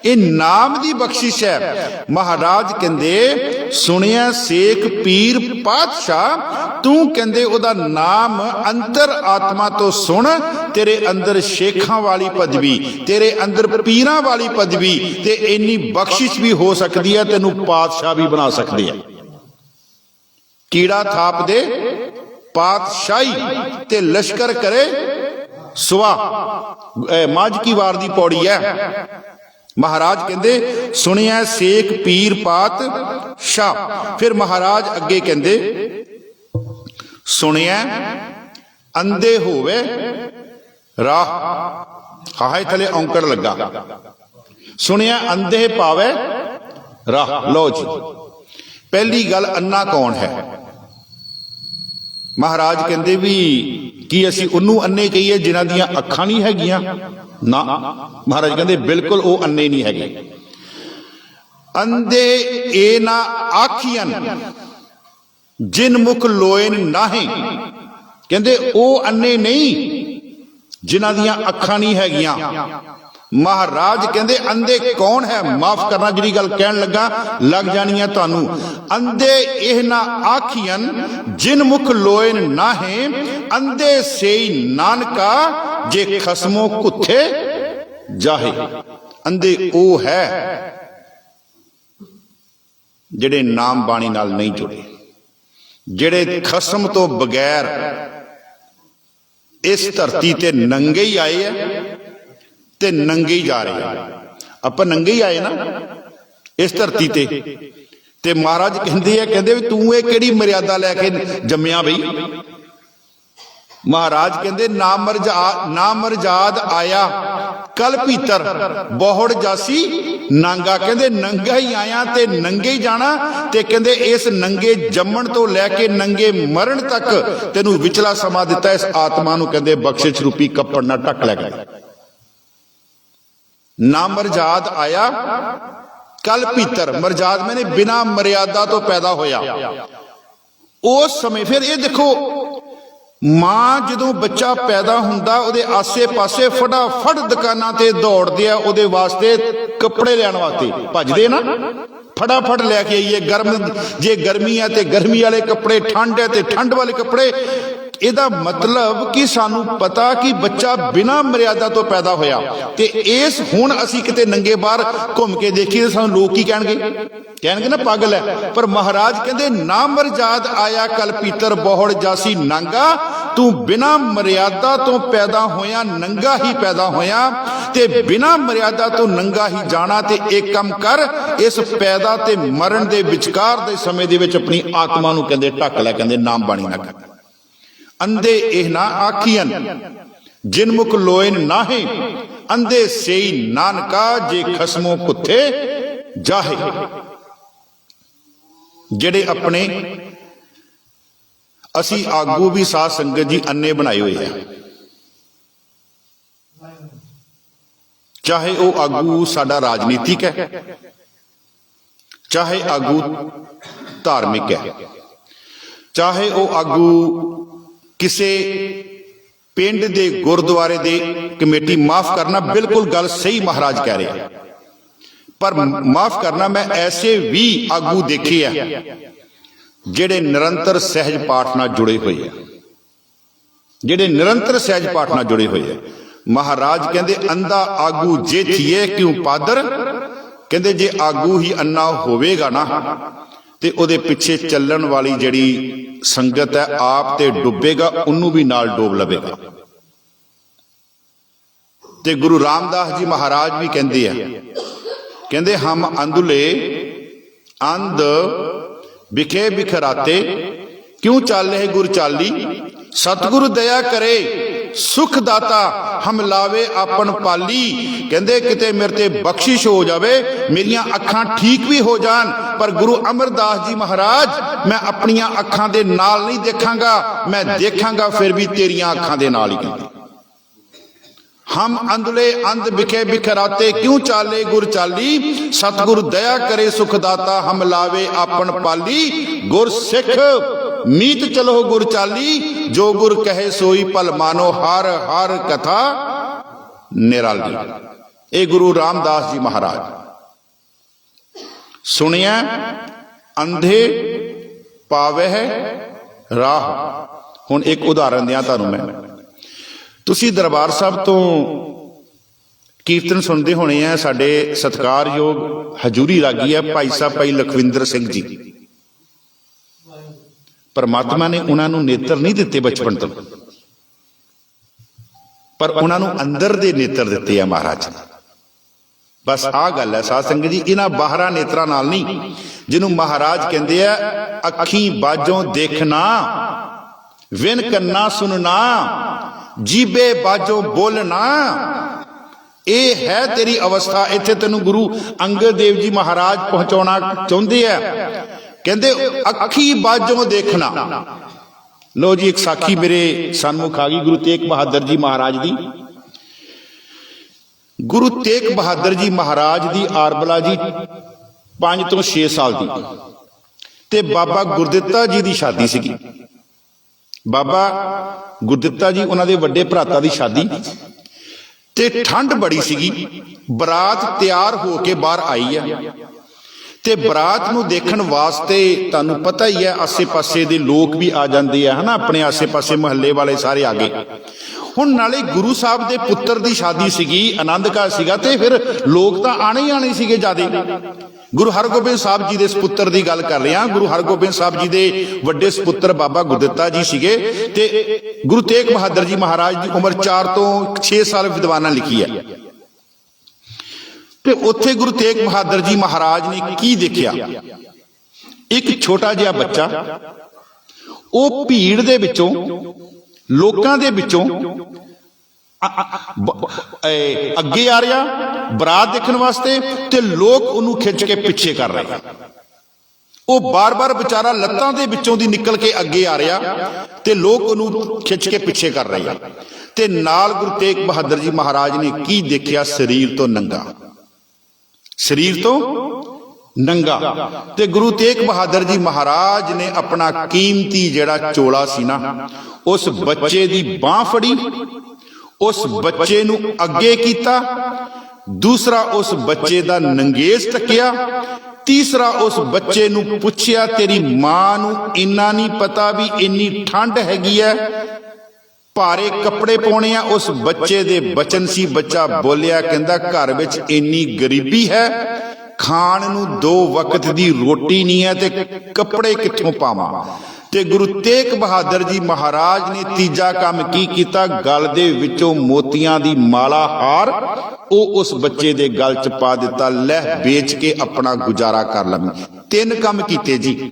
ਇਹ ਨਾਮ ਦੀ ਬਖਸ਼ਿਸ਼ ਹੈ। ਮਹਾਰਾਜ ਕਹਿੰਦੇ ਸੁਣਿਆ ਸੇਖ ਪੀਰ ਪਾਤਸ਼ਾਹ, ਤੂੰ ਕਹਿੰਦੇ ਉਹਦਾ ਨਾਮ ਅੰਤਰ ਆਤਮਾ ਤੋਂ ਸੁਣ, ਤੇਰੇ ਅੰਦਰ ਸ਼ੇਖਾਂ ਵਾਲੀ ਪਦਵੀ, ਤੇਰੇ ਅੰਦਰ ਪੀਰਾਂ ਵਾਲੀ ਪਦਵੀ, ਤੇ ਇੰਨੀ ਬਖਸ਼ਿਸ਼ ਵੀ ਹੋ ਸਕਦੀ ਹੈ, ਤੈਨੂੰ ਪਾਤਸ਼ਾਹ ਵੀ ਬਣਾ ਸਕਦੇ ਆ। ਕੀੜਾ ਥਾਪ ਦੇ ਪਾਤਸ਼ਾਹੀ ਤੇ ਲਸ਼ਕਰ ਕਰੇ ਸੁਆ। ਮਾਝ ਕੀ ਵਾਰ ਦੀ ਪੌੜੀ ਹੈ। ਮਹਾਰਾਜ ਕਹਿੰਦੇ ਸੁਣਿਆ ਸੇਖ ਪੀਰ ਪਾਤ ਸ਼ਾਹ। ਫਿਰ ਮਹਾਰਾਜ ਅੱਗੇ ਕਹਿੰਦੇ ਸੁਣਿਆ ਅੰਧੇ ਹੋਵੇ ਰਾਹ, ਹਾਏ ਥਲੇ ਔਂਕੜ ਲੱਗਾ। सुनिया अंधे पावे राह। लो जी, पहली गल अन्ना कौन है? महाराज कहते भी कि असी उन्नू अन्ने कहीए जिन्हां दियां अखां नहीं हैगियां ना। महाराज कहते बिल्कुल वो अन्ने नहीं हैगे। अंधे ए ना आखियन जिन मुख लोएन नाहे, कहते वो अन्ने नहीं जिन्हां दियां अखां नहीं हैगियां। महाराज कहते अंधे कौन है? माफ करना जिहड़ी गल कहन लगा लग जानी है तुहानू। अंधे एह ना आखियन जिन मुख लोएन नाहे, अंधे सेई नानका जे खसमों कुत्थे जाहे। अंधे ओ है जिहड़े नाम बाणी नाल नहीं जुड़े, जिहड़े खसम तो बगैर इस धरती ते नंगे ही आए है ते नंगे ही जा रहे हैं। आप नंगे ही आए ना इस धरती ते महाराज कहते भी तू ये किहड़ी मर्यादा लैके जम्मिया बई। महाराज कहते ना मरजाद आया कल भीतर बहुड़ जासी नांगा। कहते नंगा ही आया ते नंगे ही जाना। ते कहते इस नंगे जम्मण तो लैके नंगे मरण तक तेनू विचला समा दिता। इस आत्मा नू कहते बख्शिश रूपी कपड़ ना ढक लै गए। ना मरजाद आया कल भीतर, मरजाद मैंने बिना मर्यादा तो पैदा होया। उस समय फिर ये देखो, मां जदों बच्चा पैदा हुंदा उहदे आसे पासे फटाफट दुकानां ते दौड़दे आ उहदे वास्ते कपड़े लैण वास्ते भजदे ना, फटाफट लैके आइए। गर्म जे गर्मी है तो गर्मी वाले कपड़े, ठंड है तो ठंड वाले कपड़े। ਇਹਦਾ मतलब कि सानू पता कि बच्चा बिना मर्यादा तो पैदा होया ते इस हुण असी किते नंगे बाहर घूम के देखिए तो सानू लोग की कहणगे ना पागल है। पर महाराज कहते ना मरजाद आया कल पीतर बहुड़ जासी नांगा। तू बिना मर्यादा तो पैदा होया, नंगा ही पैदा होया ते बिना मर्यादा तो नंगा ही जाना। ते एक काम कर, इस पैदा ते मरण दे विचकार दे समय दे विच अपनी आत्मा नू कहंदे ढक लै, कहंदे नाम बाणी ना कर। अंधे एह ना आखियन जिन मुख लोएन नाहे, अंधे सेई नानका जे खसमों कुत्थे जाहे। जेड़े अपने असी आगू भी साध संगत जी अन्ने बनाए हुए हैं, चाहे वो आगू साडा राजनीतिक है, चाहे आगू धार्मिक है, चाहे वो आगू किसी पिंड दे गुरुद्वारे दे कमेटी। माफ करना बिल्कुल गल सही महाराज कह रहे हैं, पर माफ करना मैं ऐसे भी आगू देखे हैं जेड़े निरंतर सहज पाठ नाल जुड़े हुए हैं, जेड़े निरंतर सहज पाठ नाल जुड़े हुए हैं। महाराज कहते अंधा आगू जे थिए क्यों पादर। कहते जे आगू ही अन्ना होवेगा ना ते ओदे पिछे चलण वाली जिहड़ी संगत है आप ते डुबेगा, उन्नू भी नाल डोब लवेगा। ते गुरु रामदास जी महाराज भी कहते हैं, कहते हम अंधुले अंध बिखे बिखराते क्यों चाले गुर चाली। सतगुरु दया करे सुख दाता हम लावे आपन पाली। कहते किते मेरे ते बख्शिश हो जावे, मेरिया अखां ठीक भी हो जान, पर गुरु अमरदास जी महाराज मैं अपनिया अखां दे नाल नहीं देखांगा, मैं देखांगा फिर भी तेरिया अखां दे नाल ही। हम अंधले अंध बिखे बिखराते क्यों चाले गुर चाली। सतगुरु दया करे सुखदाता हम लावे आपन पाली। गुर सिख मीत चलो गुर चाली, जो गुर कहे सोई पल मानो हर हर कथा निराली। ए गुरु रामदास जी महाराज सुनिया अंधे पावे है राह। हुण एक उदाहरण दिया तुहानूं मैं, तुसी दरबार साहब तो कीर्तन सुनते होने हैं। साडे सत्कारयोग हजूरी रागी है भाई साहब भाई लखविंदर सिंह जी। परमात्मा ने उन्होंने नेत्र नहीं दिते बचपन तो, पर उन्होंने अंदर दे नेत्र दिते है महाराज ने। बस आ गल है साध संगत जी, इन्हां बाहरा नेत्रां नाल नहीं, जिन्हों महाराज कहते हैं अखी बाजों देखना विन कन्ना सुनना जीबे बाजों बोलना। ਇਹ ਹੈ ਤੇਰੀ ਅਵਸਥਾ। ਇੱਥੇ ਤੈਨੂੰ ਗੁਰੂ ਅੰਗਦ ਦੇਵ ਜੀ ਮਹਾਰਾਜ ਪਹੁੰਚਾਉਣਾ ਚਾਹੁੰਦੇ ਆ। ਕਹਿੰਦੇ ਅੱਖੀ ਬਾਝੋਂ ਦੇਖਣਾ। ਲੋ ਜੀ, ਇੱਕ ਸਾਖੀ ਮੇਰੇ ਸਨਮੁਖ ਆ ਗਈ ਗੁਰੂ ਤੇਗ ਬਹਾਦਰ ਜੀ ਮਹਾਰਾਜ ਦੀ। ਗੁਰੂ ਤੇਗ ਬਹਾਦਰ ਜੀ ਮਹਾਰਾਜ ਦੀ ਆਰਬਲਾ ਜੀ 5 ਤੋਂ 6 ਸਾਲ ਦੀ ਤੇ ਬਾਬਾ ਗੁਰਦਿੱਤਾ ਜੀ ਦੀ ਸ਼ਾਦੀ ਸੀਗੀ। ਬਾਬਾ ਗੁਰਦਿੱਤਾ ਜੀ ਉਹਨਾਂ ਦੇ ਵੱਡੇ ਭਰਾਤਾ ਦੀ ਸ਼ਾਦੀ, ਤੇ ਠੰਡ ਬੜੀ ਸੀਗੀ। ਬਰਾਤ ਤਿਆਰ ਹੋ ਕੇ ਬਾਹਰ ਆਈ ਆ ਤੇ ਬਰਾਤ ਨੂੰ ਦੇਖਣ ਵਾਸਤੇ ਤੁਹਾਨੂੰ ਪਤਾ ਹੀ ਹੈ ਆਸੇ ਪਾਸੇ ਦੇ ਲੋਕ ਵੀ ਆ ਜਾਂਦੇ ਆ, ਹਨਾ, ਆਪਣੇ ਆਸੇ ਪਾਸੇ ਮਹੱਲੇ ਵਾਲੇ ਸਾਰੇ ਆ ਗਏ। ਹੁਣ ਨਾਲੇ ਗੁਰੂ ਸਾਹਿਬ ਦੇ ਪੁੱਤਰ ਦੀ ਸ਼ਾਦੀ ਸੀਗੀ, ਆਨੰਦ ਕਾਰਜ ਸੀਗਾ, ਤੇ ਫਿਰ ਲੋਕ ਤਾਂ ਆਣੇ ਹੀ ਆਣੇ ਸੀਗੇ ਜਿਆਦੇ। ਗੁਰੂ ਹਰਗੋਬਿੰਦ ਸਾਹਿਬ ਜੀ ਦੇ ਸਪੁੱਤਰ ਦੀ ਗੱਲ ਕਰ ਰਹੇ ਹਾਂ। ਗੁਰੂ ਹਰਗੋਬਿੰਦ ਸਾਹਿਬ ਜੀ ਦੇ ਵੱਡੇ ਸਪੁੱਤਰ ਬਾਬਾ ਗੁਰਦਿੱਤਾ ਜੀ ਸੀਗੇ ਤੇ ਗੁਰੂ ਤੇਗ ਬਹਾਦਰ ਜੀ ਮਹਾਰਾਜ ਦੀ ਉਮਰ 4 ਤੋਂ 6 ਸਾਲ ਵਿਦਵਾਨਾਂ ਲਿਖੀ ਹੈ। ਤੇ ਉੱਥੇ ਗੁਰੂ ਤੇਗ ਬਹਾਦਰ ਜੀ ਮਹਾਰਾਜ ਨੇ ਕੀ ਦੇਖਿਆ? ਇੱਕ ਛੋਟਾ ਜਿਹਾ ਬੱਚਾ, ਉਹ ਭੀੜ ਦੇ ਵਿੱਚੋਂ, ਲੋਕਾਂ ਦੇ ਵਿੱਚੋਂ ਅੱਗੇ ਆ ਰਿਹਾ ਬਰਾਤ ਦੇਖਣ ਵਾਸਤੇ, ਤੇ ਲੋਕ ਉਹਨੂੰ ਖਿੱਚ ਕੇ ਪਿੱਛੇ ਕਰ ਰਹੇ। ਉਹ ਬਾਰ-ਬਾਰ ਵਿਚਾਰਾ ਲੱਤਾਂ ਦੇ ਵਿੱਚੋਂ ਦੀ ਨਿਕਲ ਕੇ ਅੱਗੇ ਆ ਰਿਹਾ ਤੇ ਲੋਕ ਉਹਨੂੰ ਖਿੱਚ ਕੇ ਪਿੱਛੇ ਕਰ ਰਹੇ ਆ। ਤੇ ਨਾਲ ਗੁਰੂ ਤੇਗ ਬਹਾਦਰ ਜੀ ਮਹਾਰਾਜ ਨੇ ਕੀ ਦੇਖਿਆ? ਸਰੀਰ ਤੋਂ ਨੰਗਾ, ਸਰੀਰ ਤੋਂ ਨੰਗਾ। ਤੇ ਗੁਰੂ ਤੇਗ ਬਹਾਦਰ ਜੀ ਮਹਾਰਾਜ ਨੇ ਆਪਣਾ ਕੀਮਤੀ ਜਿਹੜਾ ਚੋਲਾ ਸੀ ਨਾ, ਉਸ ਬੱਚੇ ਦੀ ਬਾਹ ਫੜੀ, ਉਸ ਬੱਚੇ ਨੂੰ ਅੱਗੇ ਕੀਤਾ, ਦੂਸਰਾ ਉਸ ਬੱਚੇ ਦਾ ਨੰਗੇਸ ਢੱਕਿਆ, ਤੀਸਰਾ ਉਸ ਬੱਚੇ ਨੂੰ ਪੁੱਛਿਆ ਤੇਰੀ ਮਾਂ ਨੂੰ ਇੰਨਾ ਨਹੀਂ ਪਤਾ ਵੀ ਇੰਨੀ ਠੰਡ ਹੈਗੀ ਹੈ, ਭਾਰੇ ਕੱਪੜੇ ਪਾਉਣੇ ਆ? ਉਸ ਬੱਚੇ ਦੇ ਬਚਨ ਸੀ। ਬੱਚਾ ਬੋਲਿਆ, ਕਹਿੰਦਾ ਘਰ ਵਿੱਚ ਇੰਨੀ ਗਰੀਬੀ ਹੈ, ਖਾਣ ਨੂੰ 2 ਵਕਤ ਦੀ ਰੋਟੀ ਨਹੀਂ ਹੈ ਤੇ ਕੱਪੜੇ ਕਿੱਥੋਂ ਪਾਵਾਂ? ਤੇ ਗੁਰੂ ਤੇਗ ਬਹਾਦਰ ਜੀ ਮਹਾਰਾਜ ਨੇ ਤੀਜਾ ਕੰਮ ਕੀ ਕੀਤਾ? ਗਲ ਦੇ ਵਿੱਚੋਂ ਮੋਤੀਆਂ ਦੀ ਮਾਲਾ ਹਾਰ ਉਹ ਉਸ ਬੱਚੇ ਦੇ ਗਲ 'ਚ ਪਾ ਦਿੱਤਾ। ਲੈ ਵੇਚ ਕੇ ਆਪਣਾ ਗੁਜ਼ਾਰਾ ਕਰ ਲਵੇਂ। 3 ਕੰਮ ਕੀਤੇ ਜੀ।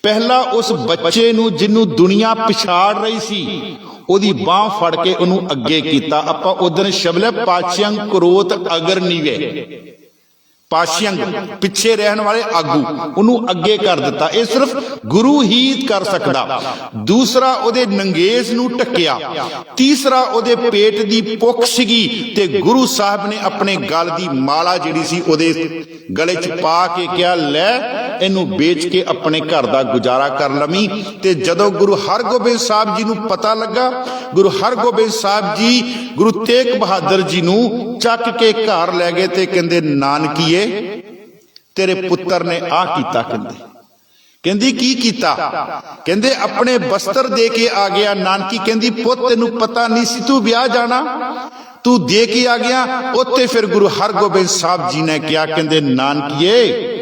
ਪਹਿਲਾ, ਉਸ ਬੱਚੇ ਨੂੰ ਜਿਹਨੂੰ ਦੁਨੀਆ ਪਛਾੜ ਰਹੀ ਸੀ, ਉਹਦੀ ਬਾਹ ਫੜ ਕੇ ਉਹਨੂੰ ਅੱਗੇ ਕੀਤਾ। ਆਪਾਂ ਉਦਣ ਸ਼ਬਦ ਪਾਸ਼ਯੰਗ ਕਰੋਤ ਅਗਰ ਨੀਵੇ, ਪਾਸ਼ਯੰਗ ਪਿੱਛੇ ਰਹਿਣ ਵਾਲੇ ਆਗੂ, ਉਹਨੂੰ ਅੱਗੇ ਕਰ ਦਿੱਤਾ। ਇਹ ਸਿਰਫ ਗੁਰੂ ਹੀ ਕਰ ਸਕਦਾ। ਦੂਸਰਾ, ਉਹਦੇ ਨੰਗੇਸ ਨੂੰ ਢੱਕਿਆ। ਤੀਸਰਾ, ਉਹਦੇ ਪੇਟ ਦੀ ਭੁੱਖ ਸੀਗੀ ਤੇ ਗੁਰੂ ਸਾਹਿਬ ਨੇ ਆਪਣੇ ਗਲ ਦੀ ਮਾਲਾ ਜਿਹੜੀ ਸੀ ਉਹਦੇ ਗਲੇ 'ਚ ਪਾ ਕੇ ਕਿਹਾ, ਲੈ ਇਹਨੂੰ ਵੇਚ ਕੇ ਆਪਣੇ ਘਰ ਦਾ ਗੁਜ਼ਾਰਾ ਕਰ ਲਵੀਂ। ਤੇ ਜਦੋਂ ਗੁਰੂ ਹਰਗੋਬਿੰਦ ਸਾਹਿਬ ਜੀ ਨੂੰ ਪਤਾ ਲੱਗਾ, ਗੁਰੂ ਹਰਗੋਬਿੰਦ ਸਾਹਿਬ ਜੀ ਗੁਰੂ ਤੇਗ ਬਹਾਦਰ ਜੀ ਨੂੰ ਚੱਕ ਕੇ ਘਰ ਲੈ ਗਏ ਤੇ ਕਹਿੰਦੇ, ਨਾਨਕੀਏ ਤੇਰੇ ਪੁੱਤਰ ਨੇ ਆ ਕੀਤਾ। ਕਹਿੰਦੀ ਕੀ ਕੀਤਾ? ਕਹਿੰਦੇ ਆਪਣੇ ਬਸਤਰ ਦੇ ਕੇ ਆ ਗਿਆ। ਨਾਨਕੀ ਕਹਿੰਦੀ, ਪੁੱਤ ਤੈਨੂੰ ਪਤਾ ਨਹੀਂ ਸੀ ਤੂੰ ਵਿਆਹ ਜਾਣਾ, ਤੂੰ ਦੇ ਕੇ ਆ ਗਿਆ। ਉੱਥੇ ਫਿਰ ਗੁਰੂ ਹਰਗੋਬਿੰਦ ਸਾਹਿਬ ਜੀ ਨੇ ਕਿਹਾ, ਕਹਿੰਦੇ ਨਾਨਕੀਏ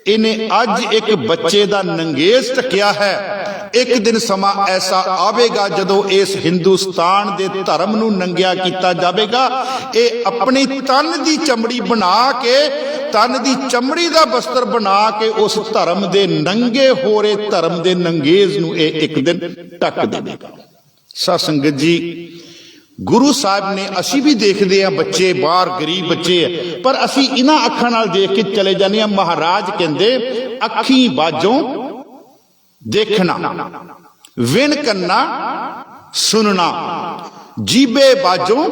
ਇਹਨੇ ਅੱਜ ਇੱਕ ਬੱਚੇ ਦਾ ਨੰਗੇਸ ਢੱਕਿਆ ਹੈ। ਇੱਕ ਦਿਨ ਸਮਾਂ ਐਸਾ ਆਵੇਗਾ ਜਦੋਂ ਇਸ ਹਿੰਦੁਸਤਾਨ ਦੇ ਧਰਮ ਨੂੰ ਨੰਗਿਆ ਕੀਤਾ ਜਾਵੇਗਾ। ਇਹ ਆਪਣੀ ਤਨ ਦੀ ਚਮੜੀ ਬਣਾ ਕੇ, ਤਨ ਦੀ ਚਮੜੀ ਦਾ ਬਸਤਰ ਬਣਾ ਕੇ ਉਸ ਧਰਮ ਦੇ ਨੰਗੇ ਹੋ ਰਹੇ ਧਰਮ ਦੇ ਨੰਗੇਜ਼ ਨੂੰ ਇਹ ਇੱਕ ਦਿਨ ਢੱਕ ਦੇਵੇਗਾ। ਸਾਧ ਸੰਗਤ ਜੀ, ਗੁਰੂ ਸਾਹਿਬ ਨੇ, ਅਸੀਂ ਵੀ ਦੇਖਦੇ ਆ ਬੱਚੇ ਬਾਹਰ ਗਰੀਬ ਬੱਚੇ ਆ, ਪਰ ਅਸੀਂ ਇਹਨਾਂ ਅੱਖਾਂ ਨਾਲ ਦੇਖ ਕੇ ਚਲੇ ਜਾਂਦੇ ਆ। ਮਹਾਰਾਜ ਕਹਿੰਦੇ ਅੱਖੀਂ ਬਾਝੋਂ ਦੇਖਣਾ, ਵਿਣ ਕੰਨਾ ਸੁਣਨਾ, ਜੀਬੇ ਬਾਝੋਂ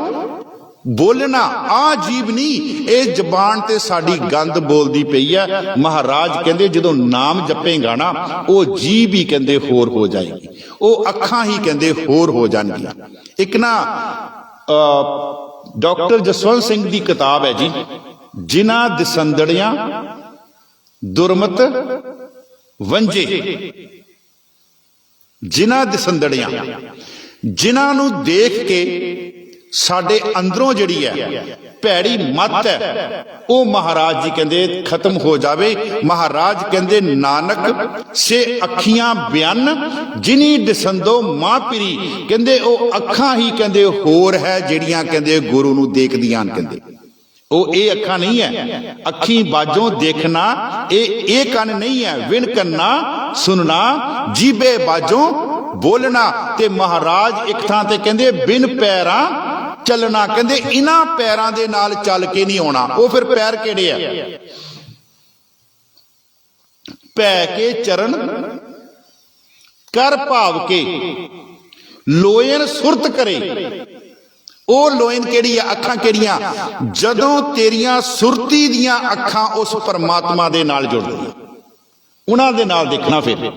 ਬੋਲਣਾ। ਆ ਜੀਬ ਨਹੀਂ, ਇਹ ਜ਼ਬਾਨ ਤੇ ਸਾਡੀ ਗੰਦ ਬੋਲਦੀ ਪਈ ਹੈ। ਮਹਾਰਾਜ ਕਹਿੰਦੇ ਜਦੋਂ ਨਾਮ ਜਪੇਗਾ ਨਾ, ਉਹ ਜੀਬ ਹੀ ਕਹਿੰਦੇ ਹੋਰ ਹੋ ਜਾਏਗੀ, ਉਹ ਅੱਖਾਂ ਹੀ ਕਹਿੰਦੇ ਹੋਰ ਹੋ ਜਾਣਗੀਆਂ। ਇੱਕ ਨਾ ਡਾਕਟਰ ਜਸਵੰਤ ਸਿੰਘ ਦੀ ਕਿਤਾਬ ਹੈ ਜੀ, ਜਿਨ੍ਹਾਂ ਦਿਸੰਦੜੀਆਂ ਦੁਰਮਤ ਵੰਝੇ। ਜਿਨ੍ਹਾਂ ਦਿਸੰਦੜੀਆਂ, ਜਿਨ੍ਹਾਂ ਨੂੰ ਦੇਖ ਕੇ ਸਾਡੇ ਅੰਦਰੋਂ ਜਿਹੜੀ ਹੈ ਭੈੜੀ ਮੱਤ ਹੈ, ਉਹ ਮਹਾਰਾਜ ਜੀ ਕਹਿੰਦੇ ਖਤਮ ਹੋ ਜਾਵੇ। ਮਹਾਰਾਜ ਕਹਿੰਦੇ ਨਾਨਕ ਸੇ ਅੱਖੀਆਂ ਬਿਆਨ ਜਿਨੀ ਦਿਸੰਦੋ ਮਾਂ ਪਿਰੀ। ਕਹਿੰਦੇ ਉਹ ਅੱਖਾਂ ਹੀ ਕਹਿੰਦੇ ਹੋਰ ਹੈ ਜਿਹੜੀਆਂ ਕਹਿੰਦੇ ਗੁਰੂ ਨੂੰ ਦੇਖਦੀਆਂ। ਕਹਿੰਦੇ ਉਹ ਇਹ ਅੱਖਾਂ ਨਹੀਂ ਹੈ। ਅੱਖੀਂ ਬਾਝੋਂ ਦੇਖਣਾ ਇਹ ਕੰਨ ਨਹੀਂ ਹੈ। ਵਿਣ ਕੰਨਾ ਸੁਣਨਾ, ਜੀਬੇ ਬਾਝੋਂ ਬੋਲਣਾ। ਤੇ ਮਹਾਰਾਜ ਇੱਕ ਥਾਂ ਤੇ ਕਹਿੰਦੇ ਬਿਨ ਪੈਰਾਂ ਚੱਲਣਾ। ਕਹਿੰਦੇ ਇਹਨਾਂ ਪੈਰਾਂ ਦੇ ਨਾਲ ਚੱਲ ਕੇ ਨਹੀਂ ਆਉਣਾ। ਉਹ ਫਿਰ ਪੈਰ ਕਿਹੜੇ ਆ? ਪੈ ਕੇ ਚਰਨ ਕਰ ਭਾਵ ਕੇ ਲੋਇਨ ਸੁਰਤ ਕਰੇ। ਉਹ ਲੋਇਨ ਕਿਹੜੀ ਆ? ਅੱਖਾਂ ਕਿਹੜੀਆਂ? ਜਦੋਂ ਤੇਰੀਆਂ ਸੁਰਤੀ ਦੀਆਂ ਅੱਖਾਂ ਉਸ ਪਰਮਾਤਮਾ ਦੇ ਨਾਲ ਜੁੜਦੀਆਂ, ਉਹਨਾਂ ਦੇ ਨਾਲ ਦੇਖਣਾ। ਫਿਰ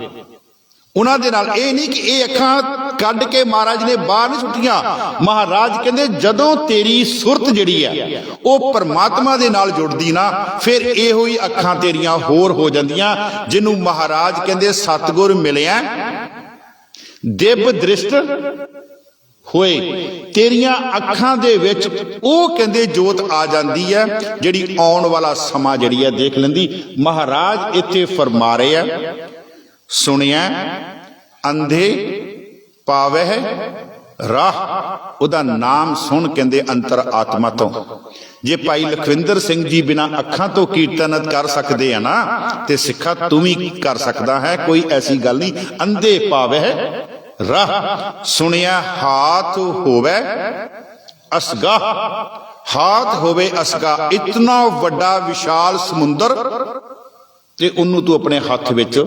ਉਹਨਾਂ ਦੇ ਨਾਲ, ਇਹ ਨਹੀਂ ਕਿ ਇਹ ਅੱਖਾਂ ਕੱਢ ਕੇ ਮਹਾਰਾਜ ਨੇ ਬਾਹਰ ਨਹੀਂ ਸੁੱਟੀਆਂ। ਮਹਾਰਾਜ ਕਹਿੰਦੇ ਜਦੋਂ ਤੇਰੀ ਸੁਰਤ ਜਿਹੜੀ ਆ ਉਹ ਪਰਮਾਤਮਾ ਦੇ ਨਾਲ ਜੁੜਦੀ ਨਾ, ਫਿਰ ਇਹੋ ਹੀ ਅੱਖਾਂ ਤੇਰੀਆਂ ਹੋਰ ਹੋ ਜਾਂਦੀਆਂ, ਜਿਹਨੂੰ ਮਹਾਰਾਜ ਕਹਿੰਦੇ ਸਤਿਗੁਰ ਮਿਲਿਆ ਦਿਵ ਦ੍ਰਿਸ਼ਟ ਹੋਏ। ਤੇਰੀਆਂ ਅੱਖਾਂ ਦੇ ਵਿੱਚ ਉਹ ਕਹਿੰਦੇ ਜੋਤ ਆ ਜਾਂਦੀ ਹੈ, ਜਿਹੜੀ ਆਉਣ ਵਾਲਾ ਸਮਾਂ ਜਿਹੜੀ ਹੈ ਦੇਖ ਲੈਂਦੀ। ਮਹਾਰਾਜ ਇੱਥੇ ਫਰਮਾ ਰਹੇ ਆ, ਸੁਣਿਆ ਅੰਧੇ ਪਾਵਹਿ ਰਾਹ। ਉਹਦਾ ਨਾਮ ਸੁਣ ਕਹਿੰਦੇ ਅੰਤਰ ਆਤਮਾ ਤੋਂ। ਜੇ ਭਾਈ ਲਖਵਿੰਦਰ ਸਿੰਘ ਜੀ ਬਿਨਾਂ ਅੱਖਾਂ ਤੋਂ ਕੀਰਤਨ ਕਰ ਸਕਦੇ ਆ ਨਾ, ਤੇ ਸਿੱਖਾ ਤੂੰ ਵੀ ਕਰ ਸਕਦਾ ਹੈ, ਕੋਈ ਐਸੀ ਗੱਲ ਨਹੀਂ। ਅੰਧੇ ਪਾਵਹਿ ਰਾਹ, ਸੁਣਿਆ ਹਾਥ ਹੋਵੇ ਅਸਗਾ। ਹਾਥ ਹੋਵੇ ਅਸਗਾ, ਇਤਨਾ ਵੱਡਾ ਵਿਸ਼ਾਲ ਸਮੁੰਦਰ, ਤੇ ਉਹਨੂੰ ਤੂੰ ਆਪਣੇ ਹੱਥ ਵਿੱਚ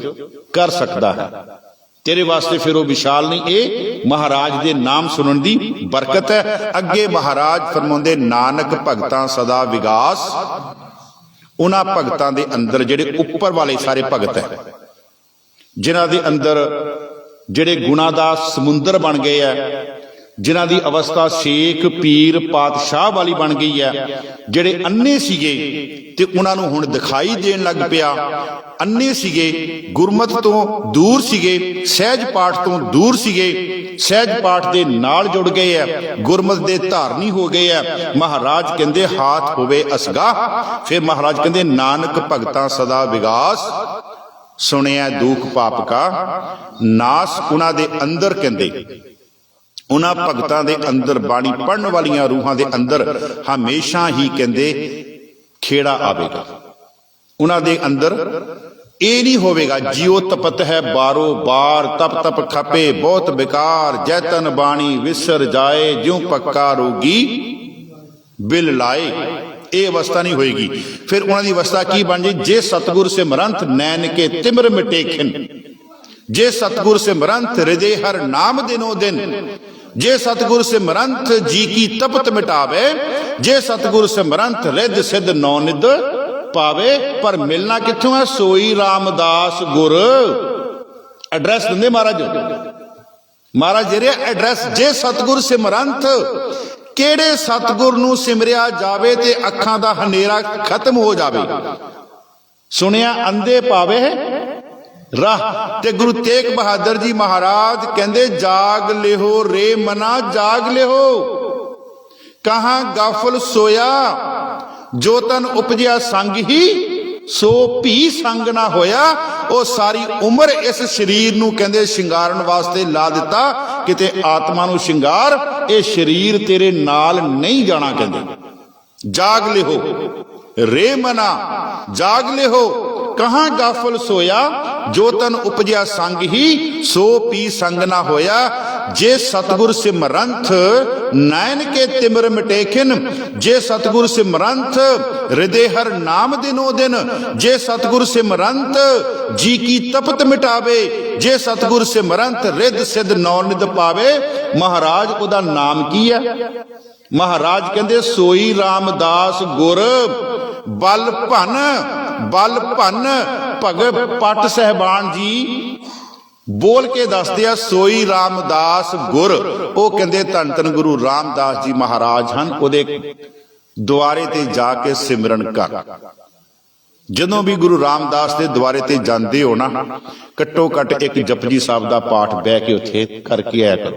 ਕਰ ਸਕਦਾ ਹੈ। ਤੇਰੇ ਵਾਸਤੇ ਫਿਰ ਉਹ ਵਿਸ਼ਾਲ ਨਹੀਂ। ਇਹ ਮਹਾਰਾਜ ਦੇ ਨਾਮ ਸੁਣਨ ਦੀ ਬਰਕਤ ਹੈ। ਅੱਗੇ ਮਹਾਰਾਜ ਫਰਮਾਉਂਦੇ, ਨਾਨਕ ਭਗਤਾਂ ਸਦਾ ਵਿਗਾਸ। ਉਹਨਾਂ ਭਗਤਾਂ ਦੇ ਅੰਦਰ ਜਿਹੜੇ ਉੱਪਰ ਵਾਲੇ ਸਾਰੇ ਭਗਤ ਹੈ, ਜਿਨ੍ਹਾਂ ਦੇ ਅੰਦਰ ਜਿਹੜੇ ਗੁਣਾਂ ਦਾ ਸਮੁੰਦਰ ਬਣ ਗਏ ਆ, ਜਿਨ੍ਹਾਂ ਦੀ ਅਵਸਥਾ ਸ਼ੇਖ ਪੀਰ ਪਾਤਸ਼ਾਹ ਵਾਲੀ ਬਣ ਗਈ ਹੈ। ਜਿਹੜੇ ਅੰਨੇ ਸੀਗੇ ਤੇ ਉਹਨਾਂ ਨੂੰ ਹੁਣ ਦਿਖਾਈ ਦੇਣ ਲੱਗ ਪਿਆ। ਅੰਨੇ ਸੀਗੇ, ਗੁਰਮਤ ਤੋਂ ਦੂਰ ਸੀਗੇ, ਸਹਿਜ ਪਾਠ ਤੋਂ ਦੂਰ ਸੀਗੇ, ਸਹਿਜ ਪਾਠ ਦੇ ਨਾਲ ਜੁੜ ਗਏ ਆ, ਗੁਰਮਤ ਦੇ ਧਾਰਨੀ ਹੋ ਗਏ ਆ। ਮਹਾਰਾਜ ਕਹਿੰਦੇ ਹਾਥ ਹੋਵੇ ਅਸਗਾ। ਫਿਰ ਮਹਾਰਾਜ ਕਹਿੰਦੇ ਨਾਨਕ ਭਗਤਾਂ ਸਦਾ ਵਿਗਾਸ, ਸੁਣਿਆ ਦੁਖ ਪਾਪ ਕਾ ਨਾਸ। ਉਹਨਾਂ ਦੇ ਅੰਦਰ ਕਹਿੰਦੇ, ਉਹਨਾਂ ਭਗਤਾਂ ਦੇ ਅੰਦਰ, ਬਾਣੀ ਪੜਨ ਵਾਲੀਆਂ ਰੂਹਾਂ ਦੇ ਅੰਦਰ ਹਮੇਸ਼ਾ ਹੀ ਕਹਿੰਦੇ ਖੇੜਾ ਆਵੇਗਾ। ਉਹਨਾਂ ਦੇ ਅੰਦਰ ਇਹ ਨਹੀਂ ਹੋਵੇਗਾ ਜਿਉ ਤਪਤ ਹੈ ਬਾਰੋ ਬਾਰ, ਤਪ ਤਪ ਖਪੇ ਬਹੁਤ ਬੇਕਾਰ, ਜੈਤਨ ਬਾਣੀ ਵਿਸਰ ਜਾਏ, ਜਿਉ ਪੱਕਾ ਰੋਗੀ ਬਿਲ ਲਾਏ। ਇਹ ਅਵਸਥਾ ਨਹੀਂ ਹੋਏਗੀ। ਫਿਰ ਉਹਨਾਂ ਦੀ ਅਵਸਥਾ ਕੀ ਬਣ ਜਾਏ? ਜੇ ਸਤਿਗੁਰ ਸਿਮਰੰਤ ਨੈਣ ਕੇ ਤਿਮਰ ਮਿਟੇ ਖਿਨ। ਜੇ ਸਤਿਗੁਰ ਸਿਮਰੰਤ ਹਿਰਦੇ ਹਰ ਨਾਮ ਦਿਨੋ ਦਿਨ। ਜੇ ਸਤਿਗੁਰ ਸਿਮਰੰਤ ਜੀ ਕੀ ਤਪਤ ਮਿਟਾਵੇ। ਜੇ ਸਤਿਗੁਰ ਸਿਮਰੰਤ ਰਿੱਧ ਸਿੱਧ ਨੌ ਨਿਧ ਪਾਵੇ। ਪਰ ਮਿਲਣਾ ਕਿੱਥੋਂ ਹੈ? ਸੋਈ ਰਾਮਦਾਸ ਗੁਰ। ਐਡਰੈਸ ਦਿੰਦੇ ਮਹਾਰਾਜ। ਮਹਾਰਾਜ ਜਿਹੜੇ ਐਡਰੈਸ, ਜੇ ਸਤਿਗੁਰ ਸਿਮਰੰਤ, ਕਿਹੜੇ ਸਤਿਗੁਰ ਨੂੰ ਸਿਮਰਿਆ ਜਾਵੇ ਤੇ ਅੱਖਾਂ ਦਾ ਹਨੇਰਾ ਖਤਮ ਹੋ ਜਾਵੇ। ਸੁਣਿਆ ਅੰਧੇ ਪਾਵੇ ਰਾਹ। ਤੇ ਗੁਰੂ ਤੇਗ ਬਹਾਦਰ ਜੀ ਮਹਾਰਾਜ ਕਹਿੰਦੇ ਜਾਗ ਲਿਓ ਰੇ ਮਨਾ ਜਾਗ ਲਿਓ, ਕਹਾਂ ਗਾਫਲ ਸੋਇਆ, ਜੋ ਤਨ ਉਪਜਿਆ ਸੰਗ ਹੀ ਸੋ ਭੀ ਸੰਗ ਨਾ ਹੋਇਆ। ਉਹ ਸਾਰੀ ਉਮਰ ਇਸ ਸਰੀਰ ਨੂੰ ਕਹਿੰਦੇ ਸ਼ਿੰਗਾਰਨ ਵਾਸਤੇ ਲਾ ਦਿੱਤਾ। ਕਿਤੇ ਆਤਮਾ ਨੂੰ ਸ਼ਿੰਗਾਰ, ਇਹ ਸਰੀਰ ਤੇਰੇ ਨਾਲ ਨਹੀਂ ਜਾਣਾ। ਕਹਿੰਦੇ ਜਾਗ ਲਿਓ ਰੇ ਮਨਾ ਜਾਗ ਲਿਓ, ਕਹਾਂ ਗਾਫਲ ਸੋਇਆ, ਜੋ ਤਨ ਉਪਜਿਆ ਸੰਗ ਹੀ ਸੋ ਪੀ ਸੰਗ ਨਾ ਹੋਇਆ। ਜੇ ਸਤਿਗੁਰ ਸਿਮਰੰਥ ਨੈਣ ਕੇ ਤਿਮਰ ਮਿਟੇਖਿਨ। ਜੇ ਸਤਿਗੁਰ ਸਿਮਰੰਥ ਹਿਰਦੇ ਹਰ ਨਾਮ ਦਿਨੋ ਦਿਨ। ਜੇ ਸਤਿਗੁਰ ਸਿਮਰੰਤ ਜੀ ਕੀ ਤਪਤ ਮਿਟਾਵੇ। ਜੇ ਸਤਿਗੁਰ ਸਿਮਰੰਤ ਰਿੱਧ ਸਿੱਧ ਨੌ ਨਿਧ ਪਾਵੇ। ਮਹਾਰਾਜ ਉਹਦਾ ਨਾਮ ਕੀ ਹੈ? ਮਹਾਰਾਜ ਕਹਿੰਦੇ ਸੋਈ ਰਾਮਦਾਸ ਗੁਰ ਬਲ ਭਨ। ਬਲ ਭਨ ਭਗਤ ਪਟ ਸਹਿਬਾਨ ਜੀ ਬੋਲ ਕੇ ਦੱਸਦੇ ਆ, ਸੋਈ ਰਾਮਦਾਸ ਗੁਰ। ਉਹ ਕਹਿੰਦੇ ਧੰਨ ਧੰਨ ਗੁਰੂ ਰਾਮਦਾਸ ਜੀ ਮਹਾਰਾਜ ਹਨ। ਉਹਦੇ ਦੁਆਰੇ ਤੇ ਜਾ ਕੇ ਸਿਮਰਨ ਕਰ। ਜਦੋਂ ਵੀ ਗੁਰੂ ਰਾਮਦਾਸ ਦੇ ਦੁਆਰੇ ਤੇ ਜਾਂਦੇ ਹੋ ਨਾ, ਘੱਟੋ ਘੱਟ ਇੱਕ ਜਪਜੀ ਸਾਹਿਬ ਦਾ ਪਾਠ ਬਹਿ ਕੇ ਉੱਥੇ ਕਰਕੇ ਆਇਆ ਕਰੋ।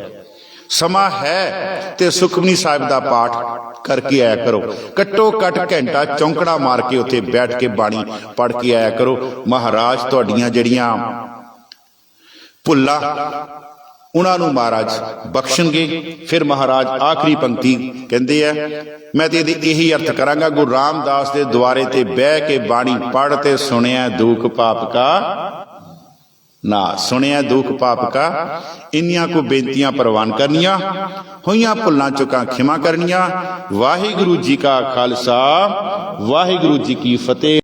ਸਮਾਂ ਹੈ ਤੇ ਸੁਖਮਨੀ ਸਾਹਿਬ ਦਾ ਪਾਠ ਕਰਕੇ ਆਇਆ ਕਰੋ। ਘੱਟੋ ਘੱਟ ਘੰਟਾ ਚੌਂਕੜਾ ਮਾਰ ਕੇ ਉੱਥੇ ਬੈਠ ਕੇ ਬਾਣੀ ਪੜ੍ਹ ਕੇ ਆਇਆ ਕਰੋ। ਮਹਾਰਾਜ ਤੁਹਾਡੀਆਂ ਜਿਹੜੀਆਂ ਭੁੱਲਾਂ ਉਹਨਾਂ ਨੂੰ ਮਹਾਰਾਜ ਬਖਸ਼ਣਗੇ। ਫਿਰ ਮਹਾਰਾਜ ਆਖਰੀ ਪੰਕਤੀ ਕਹਿੰਦੇ ਆ, ਮੈਂ ਤੇ ਇਹੀ ਅਰਥ ਕਰਾਂਗਾ, ਗੁਰੂ ਰਾਮਦਾਸ ਦੇ ਦੁਆਰੇ ਤੇ ਬਹਿ ਕੇ ਬਾਣੀ ਪੜ੍ਹ ਤੇ ਸੁਣਿਆ ਦੁਖ ਪਾਪ ਕਾ ना सुनिया दुख पाप का इन्नियां को बेनतियां प्रवान करनिया होइयां भुल्लां चुकां खिमा करनिया। वाहिगुरु जी का खालसा वाहिगुरु जी की फतेह।